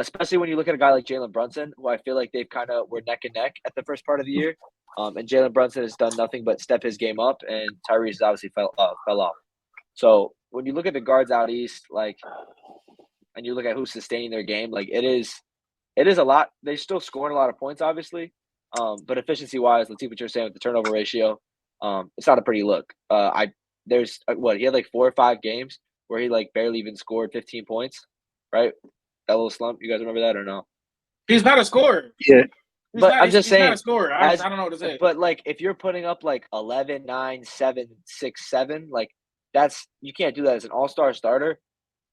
Speaker 5: Especially when you look at a guy like Jalen Brunson, who I feel like they've kind of were neck and neck at the first part of the year. And Jalen Brunson has done nothing but step his game up, and Tyrese obviously fell off. So when you look at the guards out east, and you look at who's sustaining their game, it is a lot. They're still scoring a lot of points, obviously. But efficiency-wise, let's see what you're saying with the turnover ratio. It's not a pretty look. He had 4 or 5 games where he barely even scored 15 points, right? That little slump. You guys remember that or no?
Speaker 3: He's not a scorer.
Speaker 5: Yeah. I'm just saying.
Speaker 3: He's not a scorer. I don't know what to say.
Speaker 5: But if you're putting up 11, 9, 7, 6, 7, you can't do that as an all-star starter.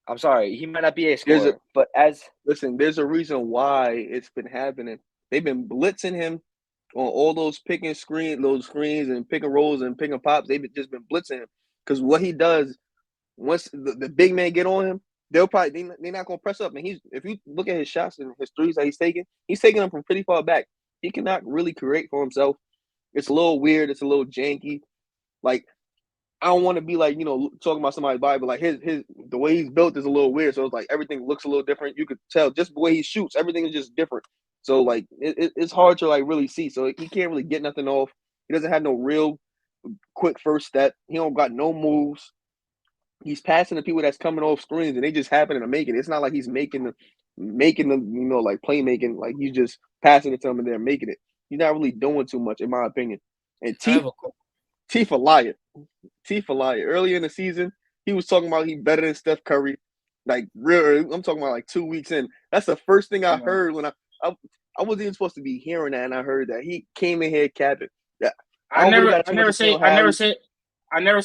Speaker 5: I'm sorry, he might not be a scorer,
Speaker 4: there's a reason why it's been happening. They've been blitzing him on all those screens and pick and rolls and pick and pops. They've just been blitzing him because what he does once the big man get on him, they're not gonna press up. And if you look at his shots and his threes that he's taking them from pretty far back. He cannot really create for himself. It's a little weird. It's a little janky. I don't want to be talking about somebody's body, but his the way he's built is a little weird. So it's everything looks a little different. You could tell just the way he shoots, everything is just different. So it's hard to really see. So he can't really get nothing off. He doesn't have no real quick first step. He don't got no moves. He's passing to people that's coming off screens and they just happen to make it. It's not like he's making the playmaking. He's just passing it to them and they're making it. He's not really doing too much, in my opinion. And Tifa liar. Earlier in the season, he was talking about he better than Steph Curry. I'm talking about 2 weeks in. That's the first thing I heard when I wasn't even supposed to be hearing that, and I heard that he came in here capping.
Speaker 3: I never say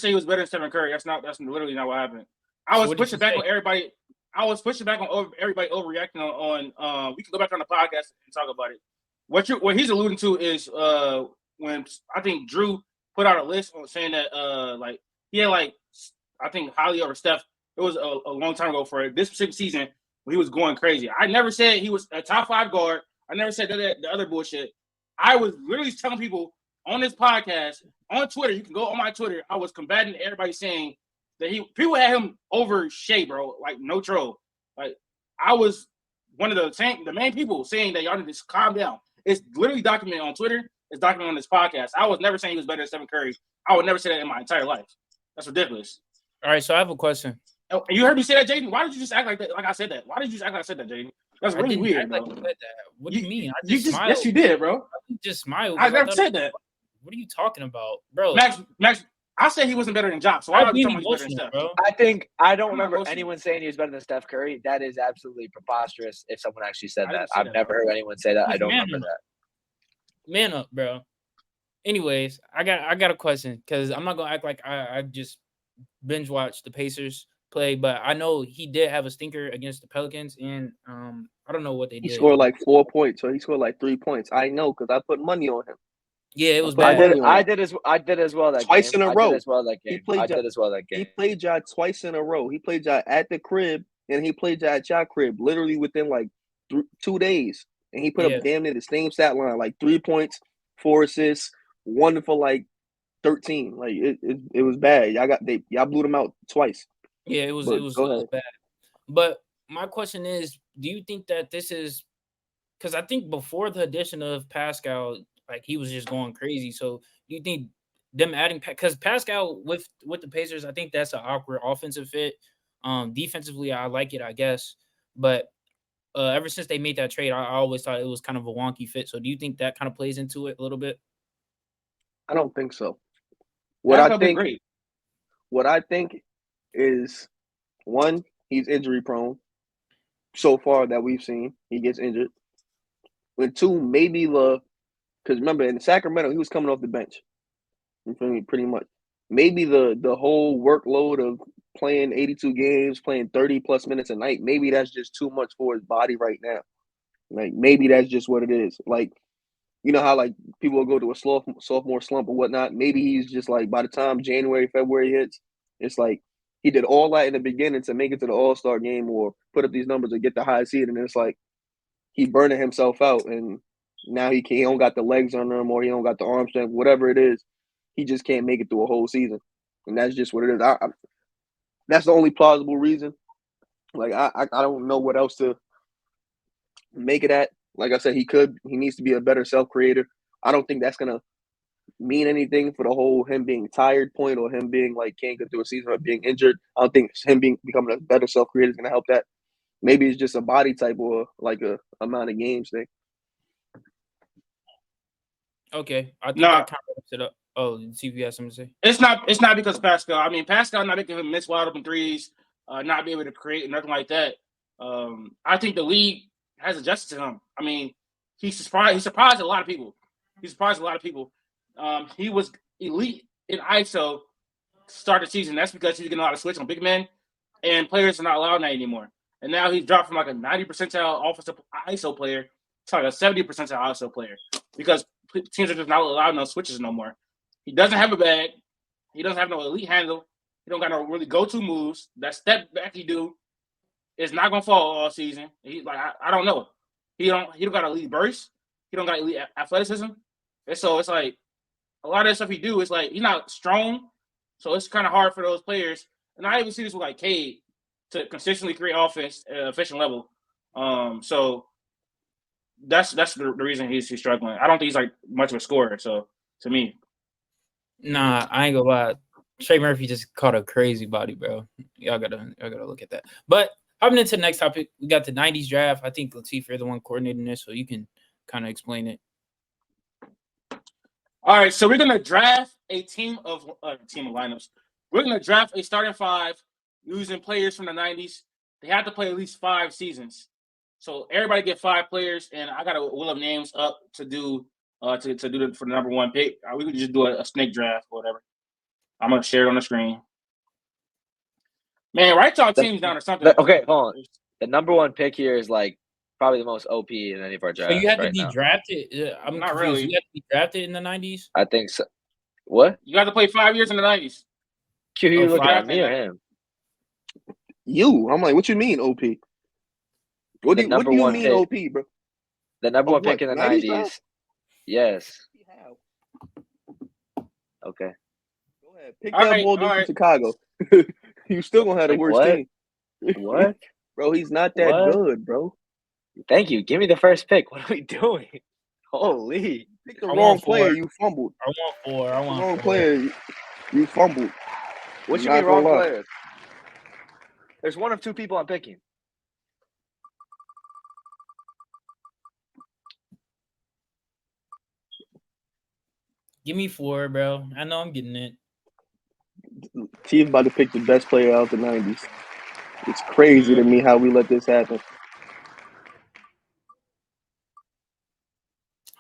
Speaker 3: he was better than Stephen Curry. That's literally not what happened. I was pushing back on everybody. Everybody overreacting on. We can go back on the podcast and talk about it. What he's alluding to is when I think Drew put out a list on saying that he had I think highly over Steph. It was a long time ago for this specific season when he was going crazy. I never said he was a top 5 guard. I never said that the other bullshit. I was literally telling people on this podcast, on Twitter, you can go on my Twitter. I was combating everybody saying that people had him over Shea, bro. Like, no troll. Like, I was one of the main people saying that y'all need to calm down. It's literally documented on Twitter. It's documented on this podcast. I was never saying he was better than Stephen Curry. I would never say that in my entire life. That's ridiculous.
Speaker 1: All right, so I have a question.
Speaker 3: Oh, you heard me say that, Jaden? Why did you just act like that? Like I said that. Why did you just act like I said that, Jaden? That's really weird, bro.
Speaker 1: Like that. What do you mean? I just smiled.
Speaker 3: Yes, you did, bro.
Speaker 1: I just smiled.
Speaker 3: I never said that.
Speaker 1: What are you talking about, bro?
Speaker 3: Max, I said he wasn't better than Job. So why are you talking about better than Steph?
Speaker 1: Bro?
Speaker 5: I don't remember anyone saying he was better than Steph Curry. That is absolutely preposterous. If someone actually said that, I've never heard anyone say that. I don't remember that.
Speaker 1: Man up, bro. Anyways, I got a question because I'm not gonna act like I just binge watched the Pacers play, but I know he did have a stinker against the Pelicans, and I don't know what they did.
Speaker 4: He scored like 4 points, so he scored like 3 points. I know because I put money on him.
Speaker 1: Yeah, it was bad.
Speaker 5: I did as well that
Speaker 4: twice
Speaker 5: game.
Speaker 4: in a row.
Speaker 5: I did as well that game.
Speaker 4: He played Ja twice in a row. He played Ja at the crib, and he played Ja at Ja crib, literally within like 2 days. And he put up damn near the same stat line, like 3 points, 4 assists, 1 for like 13. Like it was bad. Y'all blew them out twice.
Speaker 1: Yeah, it was bad. But my question is, do you think that this is because I think before the addition of Pascal, like he was just going crazy. So do you think them adding because Pascal with the Pacers, I think that's an awkward offensive fit. Defensively, I like it, I guess. But ever since they made that trade, I always thought it was kind of a wonky fit. So do you think that kind of plays into it a little bit?
Speaker 4: I don't think so. What I think is, one, he's injury prone. So far that we've seen, he gets injured. And two, maybe because remember in Sacramento he was coming off the bench. You feel me? Pretty much. Maybe the whole workload of playing 82 games, playing 30 plus minutes a night, maybe that's just too much for his body right now. Like maybe that's just what it is. Like, you know how like people will go to a sophomore slump or whatnot. Maybe he's just like by the time January, February hits, it's like he did all that in the beginning to make it to the All-Star game or put up these numbers or get the high seed, and it's like he burning himself out, and now he don't got the legs on him or he don't got the arm strength, whatever it is. He just can't make it through a whole season, and that's just what it is. That's the only plausible reason. Like I don't know what else to make it at. Like I said, he needs to be a better self-creator. I don't think that's gonna mean anything for the whole him being tired point or him being like can't get through a season or being injured. I don't think him becoming a better self-creator is gonna help that. Maybe it's just a body type or like a amount of games thing.
Speaker 1: Okay, I think I kind of it up. Oh, see if you have something to say.
Speaker 3: It's not because Pascal. I mean, Pascal not making him miss wide open threes, not be able to create nothing like that. I think the league has adjusted to him. I mean, he surprised a lot of people. He was elite in ISO to start the season. That's because he's getting a lot of switch on big men, and players are not allowed that anymore. And now he's dropped from like a 90 percentile offensive ISO player to like a 70 percentile ISO player because teams are just not allowing no switches no more. He doesn't have a bag. He doesn't have no elite handle. He don't got no really go-to moves. That step back he do is not gonna fall all season. He like I don't know. He don't got elite burst. He don't got elite athleticism. And so it's like a lot of the stuff he do is like he's not strong. So it's kind of hard for those players. And I even see this with like Cade to consistently create offense at an efficient level. So that's the reason he's struggling. I don't think he's like much of a scorer. So to me.
Speaker 1: Nah, I ain't gonna lie. Trey Murphy just caught a crazy body, bro. Y'all gotta look at that. But hopping into the next topic, we got the 90s draft. I think Latif, you're the one coordinating this, so you can kind of explain it.
Speaker 3: All right, so we're gonna draft a team of lineups. We're gonna draft a starting five using players from the 90s. They have to play at least 5 seasons. So everybody get 5 players, and I gotta wheel up names up to do for the number 1 pick. We could just do a snake draft or whatever. I'm gonna share it on the screen. Man, write y'all teams down or something.
Speaker 5: Okay, hold on. The number 1 pick here is like probably the most OP in any of our drafts.
Speaker 1: So you have to be
Speaker 5: now.
Speaker 1: drafted. I'm not confused. Really. You have to be drafted in the 90s.
Speaker 5: I think so. What?
Speaker 3: You got to play 5 years in the 90s.
Speaker 5: Q, you looking at me or him?
Speaker 4: You. I'm like, what you mean OP? What do you mean pick. OP, bro?
Speaker 5: The number 1 pick in the 90s. Yes. Okay.
Speaker 4: Go ahead. Pick that boy dude from Chicago. You still gonna have the worst team.
Speaker 5: What?
Speaker 4: Bro, he's not that good, bro.
Speaker 5: Thank you. Give me the first pick. What are we doing? Holy.
Speaker 4: Pick the wrong player, you fumbled.
Speaker 1: I want 4. I want
Speaker 4: wrong
Speaker 1: 4.
Speaker 4: player, you fumbled.
Speaker 5: What you mean wrong player? There's one of 2 people I'm picking.
Speaker 1: Give me 4, bro. I know I'm getting it.
Speaker 4: T's about to pick the best player out of the 90s. It's crazy to me how we let this happen.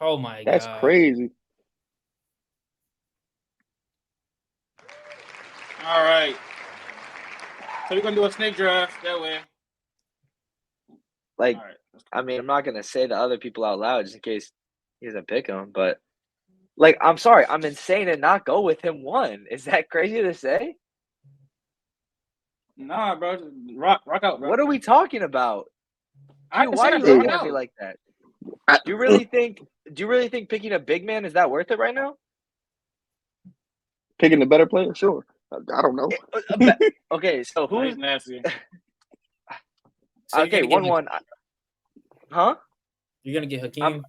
Speaker 1: Oh my god.
Speaker 4: That's crazy.
Speaker 3: All right. So we're gonna do a snake draft that way.
Speaker 5: Like, I mean, I'm not gonna say the other people out loud just in case he doesn't pick him, but like, I'm sorry, I'm insane to not go with him 1. Is that crazy to say?
Speaker 3: Nah, bro, rock out, bro.
Speaker 5: What are we talking about?
Speaker 3: Why
Speaker 5: are you looking at me like that? Do you really think picking a big man is that worth it right now?
Speaker 4: Picking a better player, sure. I don't know.
Speaker 5: Okay, so who's
Speaker 3: nasty?
Speaker 1: So
Speaker 5: okay, 1-1. Huh?
Speaker 1: You're gonna get Hakeem?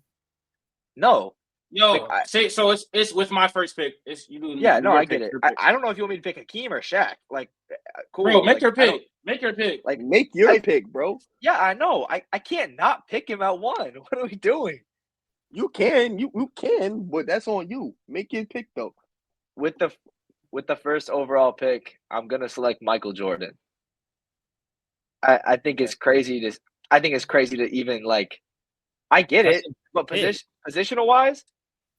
Speaker 5: No.
Speaker 3: Yo, so it's with my first pick. It's you do.
Speaker 5: Yeah, no, I get it. I don't know if you want me to pick Hakeem or Shaq. Like, cool.
Speaker 3: Bro, make your pick. Make your pick.
Speaker 4: Like, make your pick, bro.
Speaker 5: Yeah, I know. I can't not pick him at 1. What are we doing?
Speaker 4: You can, but that's on you. Make your pick though.
Speaker 5: With the first overall pick, I'm gonna select Michael Jordan. I think it's crazy to even like. I get it, but positional wise,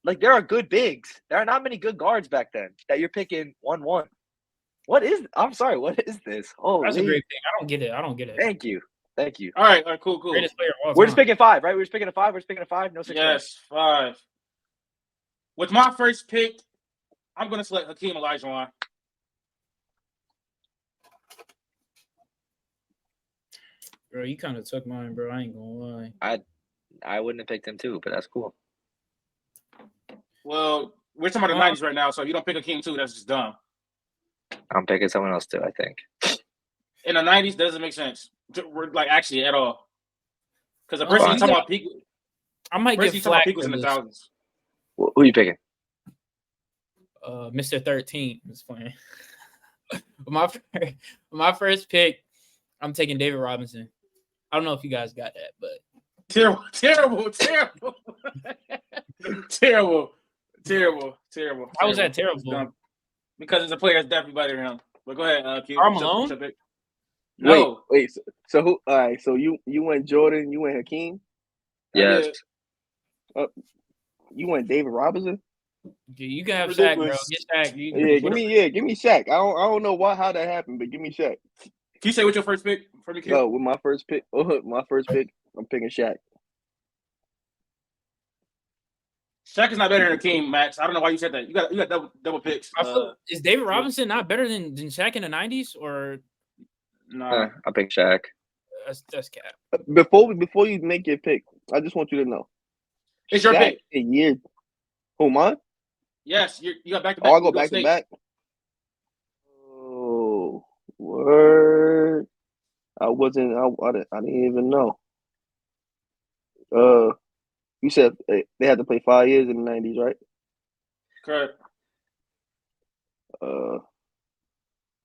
Speaker 5: like there are good bigs. There are not many good guards back then that you're picking 1-1. I'm sorry, what is this? Oh,
Speaker 1: that's a great thing. I don't get it.
Speaker 5: Thank you.
Speaker 3: All right, cool.
Speaker 1: Greatest player of all
Speaker 5: We're
Speaker 1: time.
Speaker 5: just picking 5, right? We're just picking a 5. No 6.
Speaker 3: Yes, 5. With my first pick, I'm gonna select Hakeem Olajuwon.
Speaker 1: Bro, you kind of took mine, bro. I ain't gonna lie.
Speaker 5: I wouldn't have picked him too, but that's cool.
Speaker 3: Well, we're talking about the 90s right now, so if you don't pick Hakeem too, that's just dumb.
Speaker 5: I'm picking someone else too, I think.
Speaker 3: In the 90s, doesn't make sense. Like, actually, at all. Because the person you're talking about peak,
Speaker 1: I might get flack
Speaker 3: peak was in the thousands.
Speaker 5: Who are you picking?
Speaker 1: Mr. 13 is playing. my first pick, I'm taking David Robinson. I don't know if you guys got that, but
Speaker 3: terrible.
Speaker 1: How was that terrible?
Speaker 3: Because it's a player that's definitely better than him. But go ahead, Q.
Speaker 1: Karl Malone?
Speaker 3: No.
Speaker 4: Wait. So who? All right. So you went Jordan. You went Hakeem.
Speaker 5: Yes.
Speaker 4: You went David Robinson.
Speaker 1: You can have Shaq, bro. Get Shaq.
Speaker 4: Give me Shaq. I don't know how that happened, but give me Shaq.
Speaker 3: Can you say what's your first pick for me, Q?
Speaker 4: No, with my first pick, I'm picking Shaq.
Speaker 3: Shaq is not better than Hakeem, Max. I don't know why you said that. You got double picks.
Speaker 1: Is David Robinson not better than Shaq in the 90s or
Speaker 3: no?
Speaker 5: I pick Shaq.
Speaker 1: That's cap.
Speaker 4: Before you make your pick, I just want you to know.
Speaker 3: It's your pick.
Speaker 4: A year. Who, mine?
Speaker 3: Yes, you got back to back.
Speaker 4: Oh, I go back to back. Oh, word! I didn't even know. You said they had to play 5 years in the 90s, right?
Speaker 3: Correct.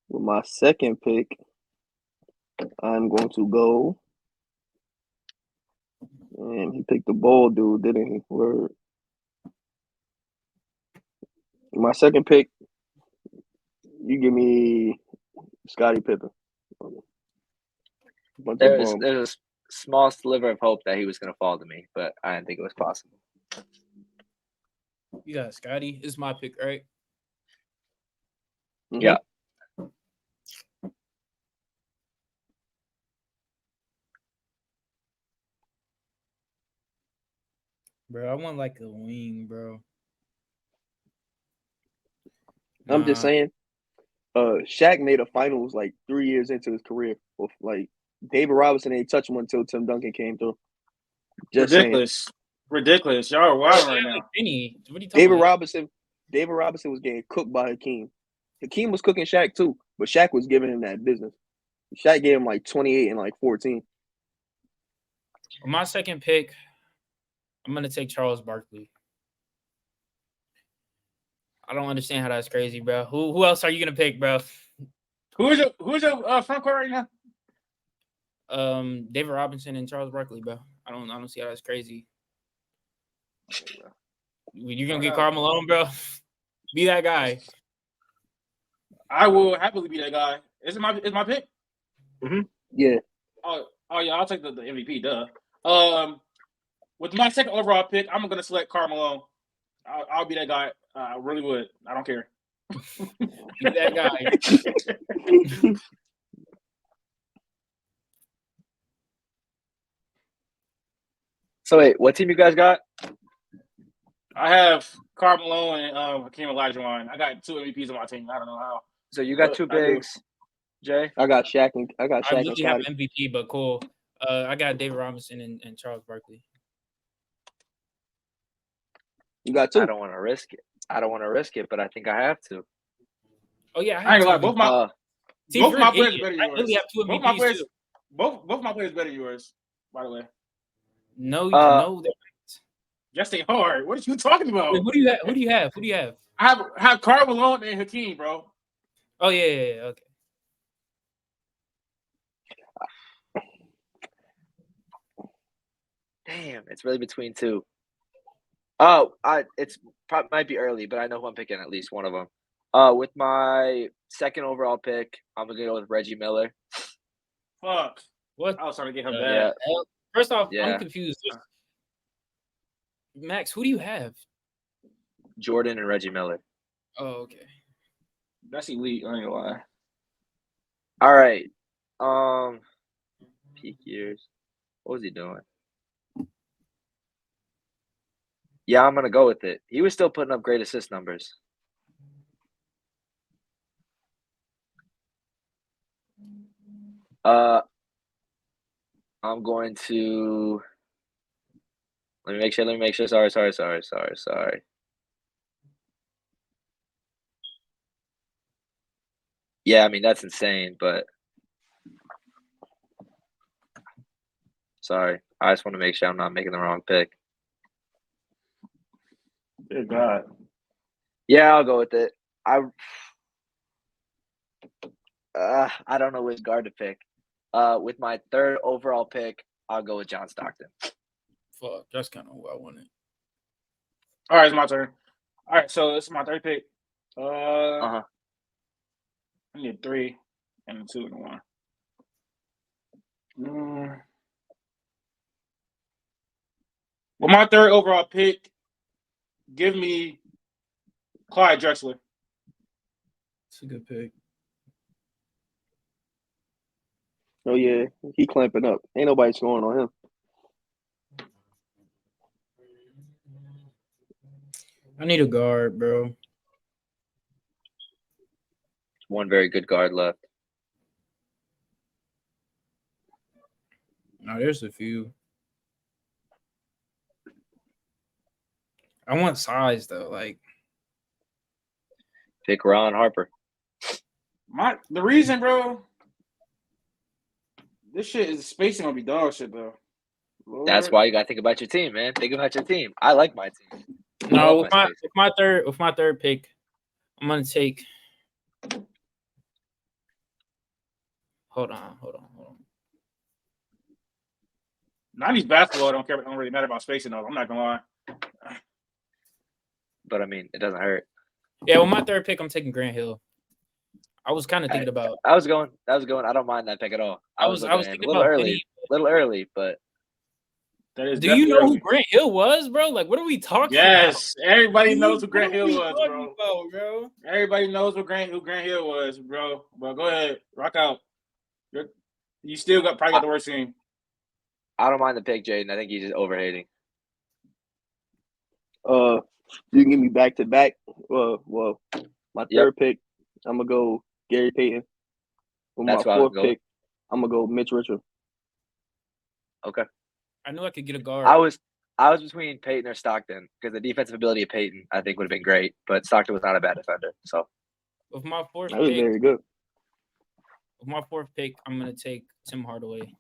Speaker 4: With my second pick, I'm going to go. And he picked the bald dude, didn't he? Word. My second pick, you give me Scottie Pippen.
Speaker 5: There's a small sliver of hope that he was going to fall to me, but I didn't think it was possible.
Speaker 1: You got Scottie. This is my pick, right?
Speaker 5: Mm-hmm. Yeah.
Speaker 1: Bro, I want like a wing, bro.
Speaker 4: I'm just saying. Shaq made a finals like 3 years into his career. Like David Robinson ain't touched one until Tim Duncan came through.
Speaker 3: Just ridiculous. Y'all are wild right now.
Speaker 1: What are you talking
Speaker 4: David
Speaker 1: about?
Speaker 4: Robinson David Robinson was getting cooked by Hakeem. Hakeem was cooking Shaq too, but Shaq was giving him that business. Shaq gave him like 28 and like 14.
Speaker 1: My second pick, I'm gonna take Charles Barkley. I don't understand how that's crazy, bro. Who else are you gonna pick, bro?
Speaker 3: Who's your front court right now?
Speaker 1: David Robinson and Charles Barkley, bro. I don't see how that's crazy. You're gonna get Karl Malone, bro. Be that guy.
Speaker 3: I will happily be that guy. Is my pick?
Speaker 5: Mm-hmm.
Speaker 4: Yeah.
Speaker 3: Oh yeah, I'll take the MVP. Duh. With my second overall pick, I'm gonna select Karl Malone. I'll be that guy. I really would. I don't care.
Speaker 1: Be that guy.
Speaker 5: So wait, what team you guys got?
Speaker 3: I have Karl Malone and Hakeem Olajuwon. I got 2 MVPs on my team. I don't know how.
Speaker 5: So you got 2 bigs, Jay?
Speaker 4: I got Shaq and
Speaker 1: I literally have MVP, but cool. I got David Robinson and Charles Barkley.
Speaker 4: You got 2.
Speaker 5: I don't want to risk it, but I think I have to.
Speaker 1: Oh yeah,
Speaker 3: I ain't gonna lie. Both my players better than yours.
Speaker 1: I really have 2 MVPs too.
Speaker 3: Both my players better than yours. By the way.
Speaker 1: No.
Speaker 3: Yes, they are. What are you talking about?
Speaker 1: Wait, who do you have?
Speaker 3: I have Karl Malone and Hakeem, bro.
Speaker 1: Oh yeah. Okay.
Speaker 5: Damn, it's really between 2. Oh, might be early, but I know who I'm picking, at least one of them. With my second overall pick, I'm gonna go with Reggie Miller.
Speaker 3: Fuck.
Speaker 1: What?
Speaker 3: I was trying to get him back.
Speaker 5: Yeah.
Speaker 1: First off, I'm confused. Max, who do you have?
Speaker 5: Jordan and Reggie Miller.
Speaker 1: Oh, okay.
Speaker 3: That's elite. I ain't gonna lie.
Speaker 5: All right. Peak years. What was he doing? Yeah, I'm gonna go with it. He was still putting up great assist numbers. I'm going to. Let me make sure. Sorry. Yeah, I mean that's insane, but sorry. I just want to make sure I'm not making the wrong pick.
Speaker 3: Good God.
Speaker 5: Yeah, I'll go with it. I don't know which guard to pick. With my third overall pick, I'll go with John Stockton.
Speaker 1: Fuck, that's kind of who I wanted.
Speaker 3: All right, it's my turn. All right, so this is my third pick. I need 3 and a 2 and a 1. Well, my third overall pick, give me Clyde Drexler.
Speaker 1: It's a good pick.
Speaker 4: Oh yeah, he clamping up. Ain't nobody scoring on him.
Speaker 1: I need a guard, bro.
Speaker 5: One very good guard left.
Speaker 1: No, there's a few. I want size though. Like,
Speaker 5: pick Ron Harper.
Speaker 3: The reason, bro. This shit is spacing gonna be dog shit though.
Speaker 5: Lord. That's why you gotta think about your team, man. Think about your team. I like my team.
Speaker 1: No, with my third pick, I'm gonna take. Hold on.
Speaker 3: 90s basketball don't really matter about spacing though. I'm not gonna lie.
Speaker 5: But I mean, it doesn't hurt.
Speaker 1: Yeah, with my third pick, I'm taking Grant Hill. I was kind of thinking about.
Speaker 5: That was going. I don't mind that pick at all. I was thinking a little early, but.
Speaker 1: Do you know who Grant Hill was, bro? Like, what are we talking about?
Speaker 3: Yes, everybody knows who Grant Hill was, bro. Everybody knows who Grant Hill was, bro. But go ahead, rock out. You still probably got the worst team.
Speaker 5: I don't mind the pick, Jaden. I think he's just overhating.
Speaker 4: You can give me back to back. Well, my third pick, I'm gonna go Gary Payton. With my fourth pick, I'm gonna go Mitch Richmond.
Speaker 5: Okay.
Speaker 1: I knew I could get a guard.
Speaker 5: I was between Peyton or Stockton because the defensive ability of Peyton, I think, would have been great, but Stockton was not a bad defender. So
Speaker 1: with my fourth
Speaker 4: That was
Speaker 1: pick,
Speaker 4: very good.
Speaker 1: I'm gonna take Tim Hardaway.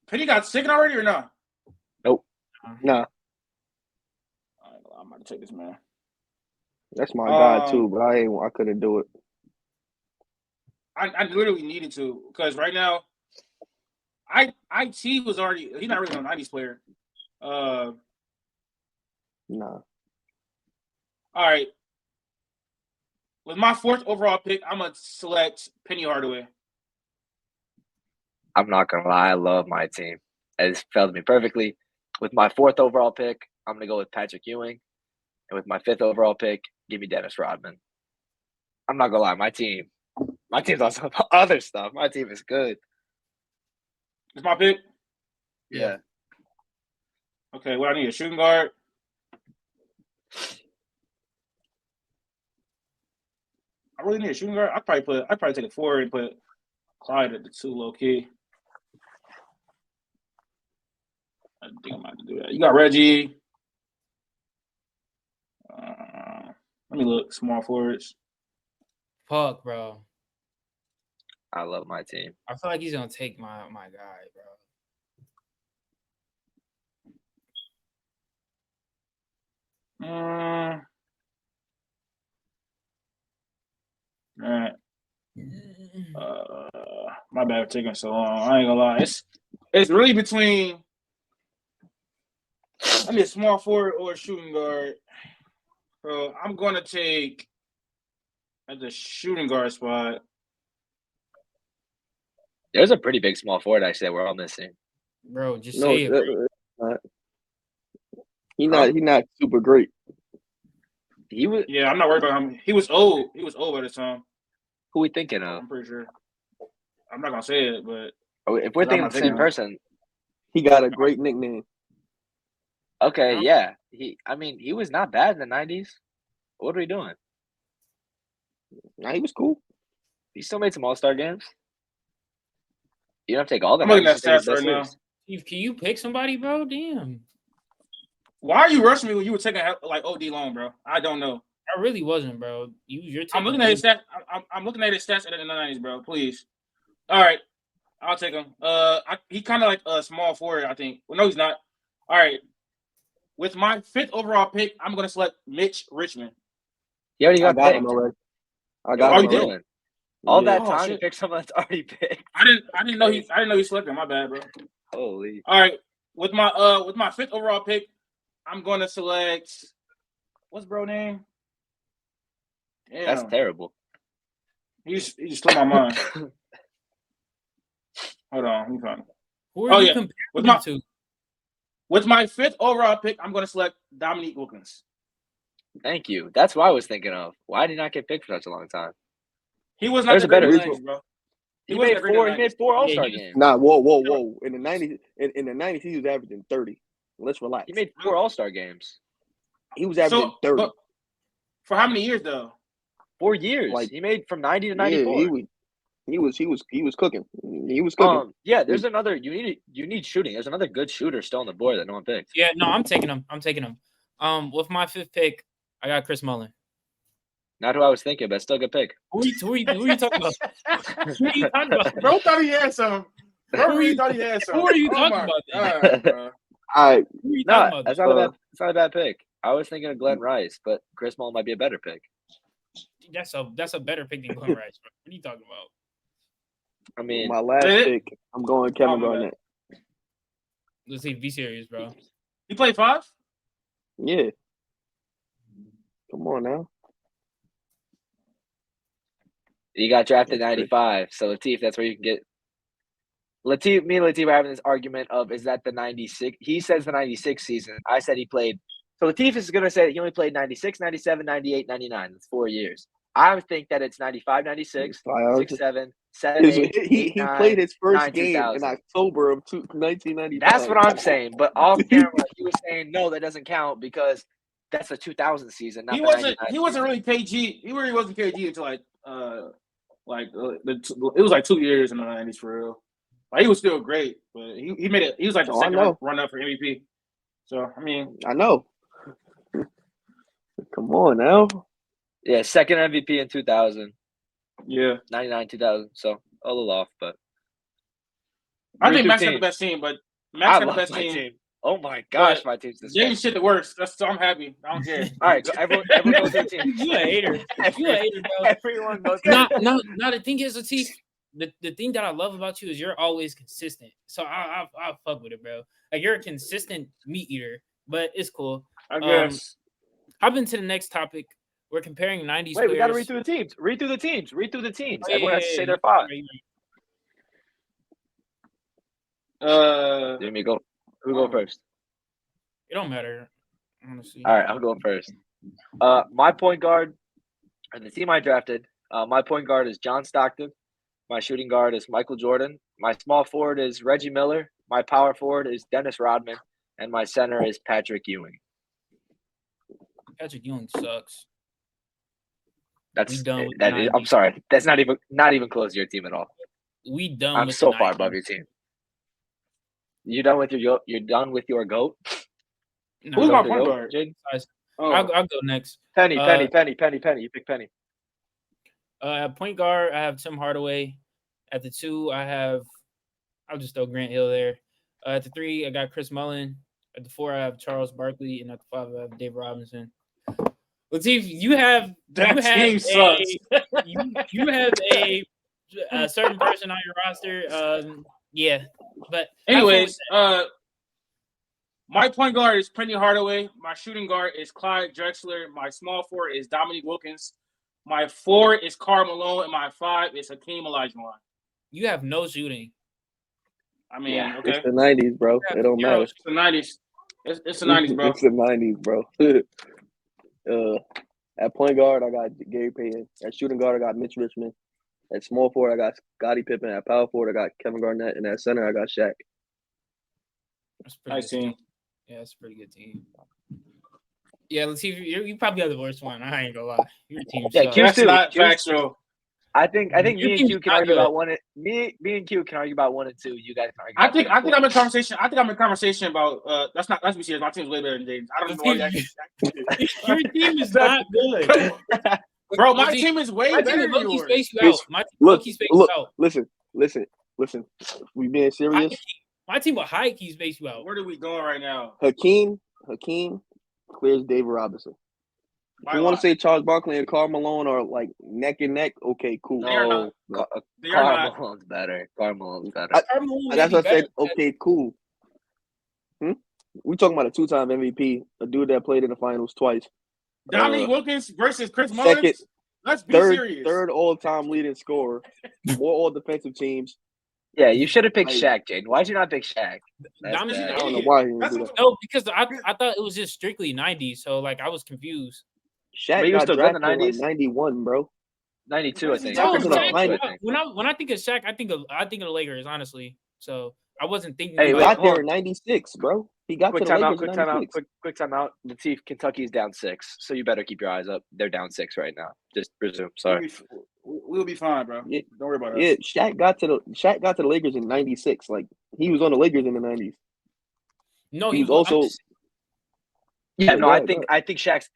Speaker 3: Penny got second already or not?
Speaker 5: Nope.
Speaker 4: Nah,
Speaker 3: I'm about to take this man.
Speaker 4: that's my guy too, but I couldn't do it.
Speaker 3: I literally needed to because right now, IT was already he's not really a 90s player.
Speaker 4: Nah.
Speaker 3: All right. With my fourth overall pick, I'm gonna select Penny Hardaway.
Speaker 5: I'm not gonna lie, I love my team. It fell to me perfectly. With my fourth overall pick, I'm gonna go with Patrick Ewing, and with my fifth overall pick, give me Dennis Rodman. I'm not gonna lie, my team's on some other stuff. My team is good.
Speaker 3: It's my pick.
Speaker 5: Yeah.
Speaker 3: Okay, well, I need a shooting guard. I really need a shooting guard. I'd probably take a forward and put Clyde at the 2 low key. I think I might have to do that. You got Reggie. Let me look. Small forwards.
Speaker 1: Fuck, bro.
Speaker 5: I love my team.
Speaker 1: I feel like he's gonna take my guy, bro.
Speaker 3: All right. My bad for taking so long. I ain't gonna lie. It's really between I need a small forward or a shooting guard. So I'm gonna take at the shooting guard spot.
Speaker 5: There's a pretty big small forward actually that we're all missing.
Speaker 1: Bro, just say it. Bro.
Speaker 4: He's not super great.
Speaker 5: He was.
Speaker 3: Yeah, I'm not worried about him. He was old. He was old by the time.
Speaker 5: Who we thinking of?
Speaker 3: I'm pretty sure. I'm not gonna say it, but
Speaker 5: if we're thinking of the same person,
Speaker 4: he got a great nickname.
Speaker 5: Okay, yeah. He was not bad in the 90s. What are we doing?
Speaker 4: Nah, he was cool.
Speaker 5: He still made some All-Star games. You don't have to take all the.
Speaker 3: I'm looking at stats right now.
Speaker 1: Can you pick somebody, bro? Damn.
Speaker 3: Why are you rushing me when you were taking like OD long, bro? I don't know.
Speaker 1: I really wasn't, bro. You're
Speaker 3: I'm looking at his stats. I'm looking at his stats in the 90s, bro. Please. All right, I'll take him. He kind of like a small forward, I think. Well, no, he's not. All right. With my fifth overall pick, I'm gonna select Mitch Richmond.
Speaker 5: You already got
Speaker 4: him already. I got him already.
Speaker 5: All that time to pick someone that's already picked.
Speaker 3: I didn't know he selected him. My bad, bro.
Speaker 5: Holy.
Speaker 3: All right. With my fifth overall pick, I'm gonna select what's bro name? Damn.
Speaker 5: That's terrible.
Speaker 3: He just slipped my mind. Hold on, let me find him.
Speaker 1: Who are you comparing him to?
Speaker 3: With my fifth overall pick, I'm gonna select Dominique Wilkins.
Speaker 5: Thank you. That's what I was thinking of. Why did he not get picked for such a long time?
Speaker 3: He was not the better bro.
Speaker 5: He made 4 All-Star games.
Speaker 4: Nah, whoa. In the 90s, he was averaging 30. Let's relax.
Speaker 5: He made 4 All-Star games.
Speaker 4: He was averaging 30.
Speaker 3: For how many years though?
Speaker 5: 4 years. Like he made from 90 to 94.
Speaker 4: Yeah, he was cooking. He was cooking.
Speaker 5: Yeah, there's another. You need shooting. There's another good shooter still on the board that no one picked.
Speaker 1: Yeah, no, I'm taking him. With my fifth pick, I got Chris Mullin.
Speaker 5: Not who I was thinking, but still a good pick.
Speaker 1: Who are you talking about? Who are you talking about?
Speaker 3: Bro thought he had some.
Speaker 1: Who are you talking about?
Speaker 3: God,
Speaker 4: all right.
Speaker 5: No, that's not a bad pick. I was thinking of Glenn Rice, but Chris Mullin might be a better pick.
Speaker 1: That's a better pick than Glenn Rice, bro. What are you talking about?
Speaker 5: I mean,
Speaker 4: my last pick, I'm going Kevin Garnett.
Speaker 1: Let's see, be serious, bro.
Speaker 3: You played 5?
Speaker 4: Yeah. Come on now.
Speaker 5: You got drafted in 95. So Latif, that's where you can get me and Latif are having this argument of is that the 96? He says the 96 season. I said he played. So Latif is going to say that he only played 96, 97, 98, 99. That's 4 years. I would think that it's 95, 96, 67, 7, 8,
Speaker 4: he
Speaker 5: 8, 9,
Speaker 4: played his first
Speaker 5: 9,
Speaker 4: game in October of 1995.
Speaker 5: That's what I'm saying. But off camera, he was saying no, that doesn't count because that's the 2000 season. Not
Speaker 3: He wasn't really KG. He really wasn't KG until like Like it was like 2 years in the 90s for real. Like he was still great, but he made it. He was like the second run up for MVP. So I mean,
Speaker 4: I know. Come on now.
Speaker 5: Yeah, second MVP in 2000.
Speaker 3: Yeah,
Speaker 5: 99, 2000. So a little off, but
Speaker 3: I think Max got the best team. But Max got the best team.
Speaker 5: Oh my gosh, my team's disgusting.
Speaker 3: James shit the worst. So I'm happy. I don't care.
Speaker 5: All right, everyone go through the team.
Speaker 1: You a hater. You a hater, bro.
Speaker 5: Everyone go through.
Speaker 1: No. The thing is, Latif, the thing that I love about you is you're always consistent. So I'll fuck with it, bro. Like you're a consistent meat eater, but it's cool.
Speaker 3: I guess.
Speaker 1: Hop into the next topic. We're comparing 90s.
Speaker 5: Wait, we got to read through the teams. Read through the teams. Everyone has to say their five. Let me go. Who go first?
Speaker 1: It don't matter, honestly.
Speaker 5: All right, I'll go first. My point guard, and the team I drafted, my point guard is John Stockton. My shooting guard is Michael Jordan. My small forward is Reggie Miller. My power forward is Dennis Rodman. And my center is Patrick Ewing.
Speaker 1: Patrick Ewing sucks.
Speaker 5: I'm sorry. That's not even close to your team at all. I'm so far above your team. You done with your GOAT?
Speaker 1: No,
Speaker 3: who's my point guard?
Speaker 1: I'll go next.
Speaker 5: Penny. You pick Penny.
Speaker 1: At point guard, I have Tim Hardaway. At the 2, I'll just throw Grant Hill there. At the 3, I got Chris Mullin. At the 4, I have Charles Barkley, and at the 5, I have Dave Robinson. Latif, you have a certain person on your roster. Yeah, but
Speaker 3: anyways, my point guard is Penny Hardaway. My shooting guard is Clyde Drexler. My small forward is Dominique Wilkins. My 4 is Karl Malone, and my 5 is Hakeem Olajuwon.
Speaker 1: You have no shooting.
Speaker 3: I mean, okay.
Speaker 4: It's the 90s, bro. It don't matter.
Speaker 3: It's the 90s. It's the 90s, bro.
Speaker 4: It's the 90s, bro. At point guard, I got Gary Payton. At shooting guard, I got Mitch Richmond. At small forward, I got Scottie Pippen. At power forward, I got Kevin Garnett. And at center, I got Shaq.
Speaker 1: That's pretty nice team. Yeah, that's a pretty good team. Yeah, Latif, you probably have the worst one. I ain't gonna lie. Your team.
Speaker 5: Yeah,
Speaker 3: that's not factual.
Speaker 5: I think me and Q can argue about one. Me and Q can argue about 1 and 2. You guys can argue.
Speaker 3: I think I'm in conversation. I think I'm in conversation about. Let's be serious. My team's way better than James. I don't know why
Speaker 1: your team is not good.
Speaker 3: Bro, my team is way better than yours.
Speaker 4: Listen. We being serious.
Speaker 1: My team will high key space you out.
Speaker 3: Where are we going right now?
Speaker 4: Hakeem clears David Robinson. If you want to say Charles Barkley and Karl Malone are like neck and neck, okay, cool.
Speaker 5: No, Karl Malone's better. That's what I said. Okay, cool. We talking about a 2-time MVP, a dude that played in the finals twice.
Speaker 3: Dominique Wilkins versus Chris Mullins. Let's be serious.
Speaker 4: Third all-time leading scorer. More all defensive teams.
Speaker 5: Yeah, you should have picked Shaq, Jaden. Why'd you not pick Shaq?
Speaker 4: I don't know why he didn't do that.
Speaker 1: No, because I thought it was just strictly 90s, so like I was confused.
Speaker 4: Shaq got drafted in like 91, bro.
Speaker 5: 92, I think.
Speaker 1: When I think of Shaq, I think of the Lakers, honestly. So I wasn't thinking.
Speaker 4: He got there in 96, bro. He got to the Lakers in 96.
Speaker 5: Quick timeout. Latif, Kentucky's down 6, so you better keep your eyes up. They're down 6 right now. Just presume. Sorry.
Speaker 3: We'll be fine, bro. Yeah, don't worry about it.
Speaker 4: Yeah, Shaq got to the Lakers in 96. Like he was on the Lakers in the 90s.
Speaker 1: No,
Speaker 4: he was also.
Speaker 5: I think Shaq's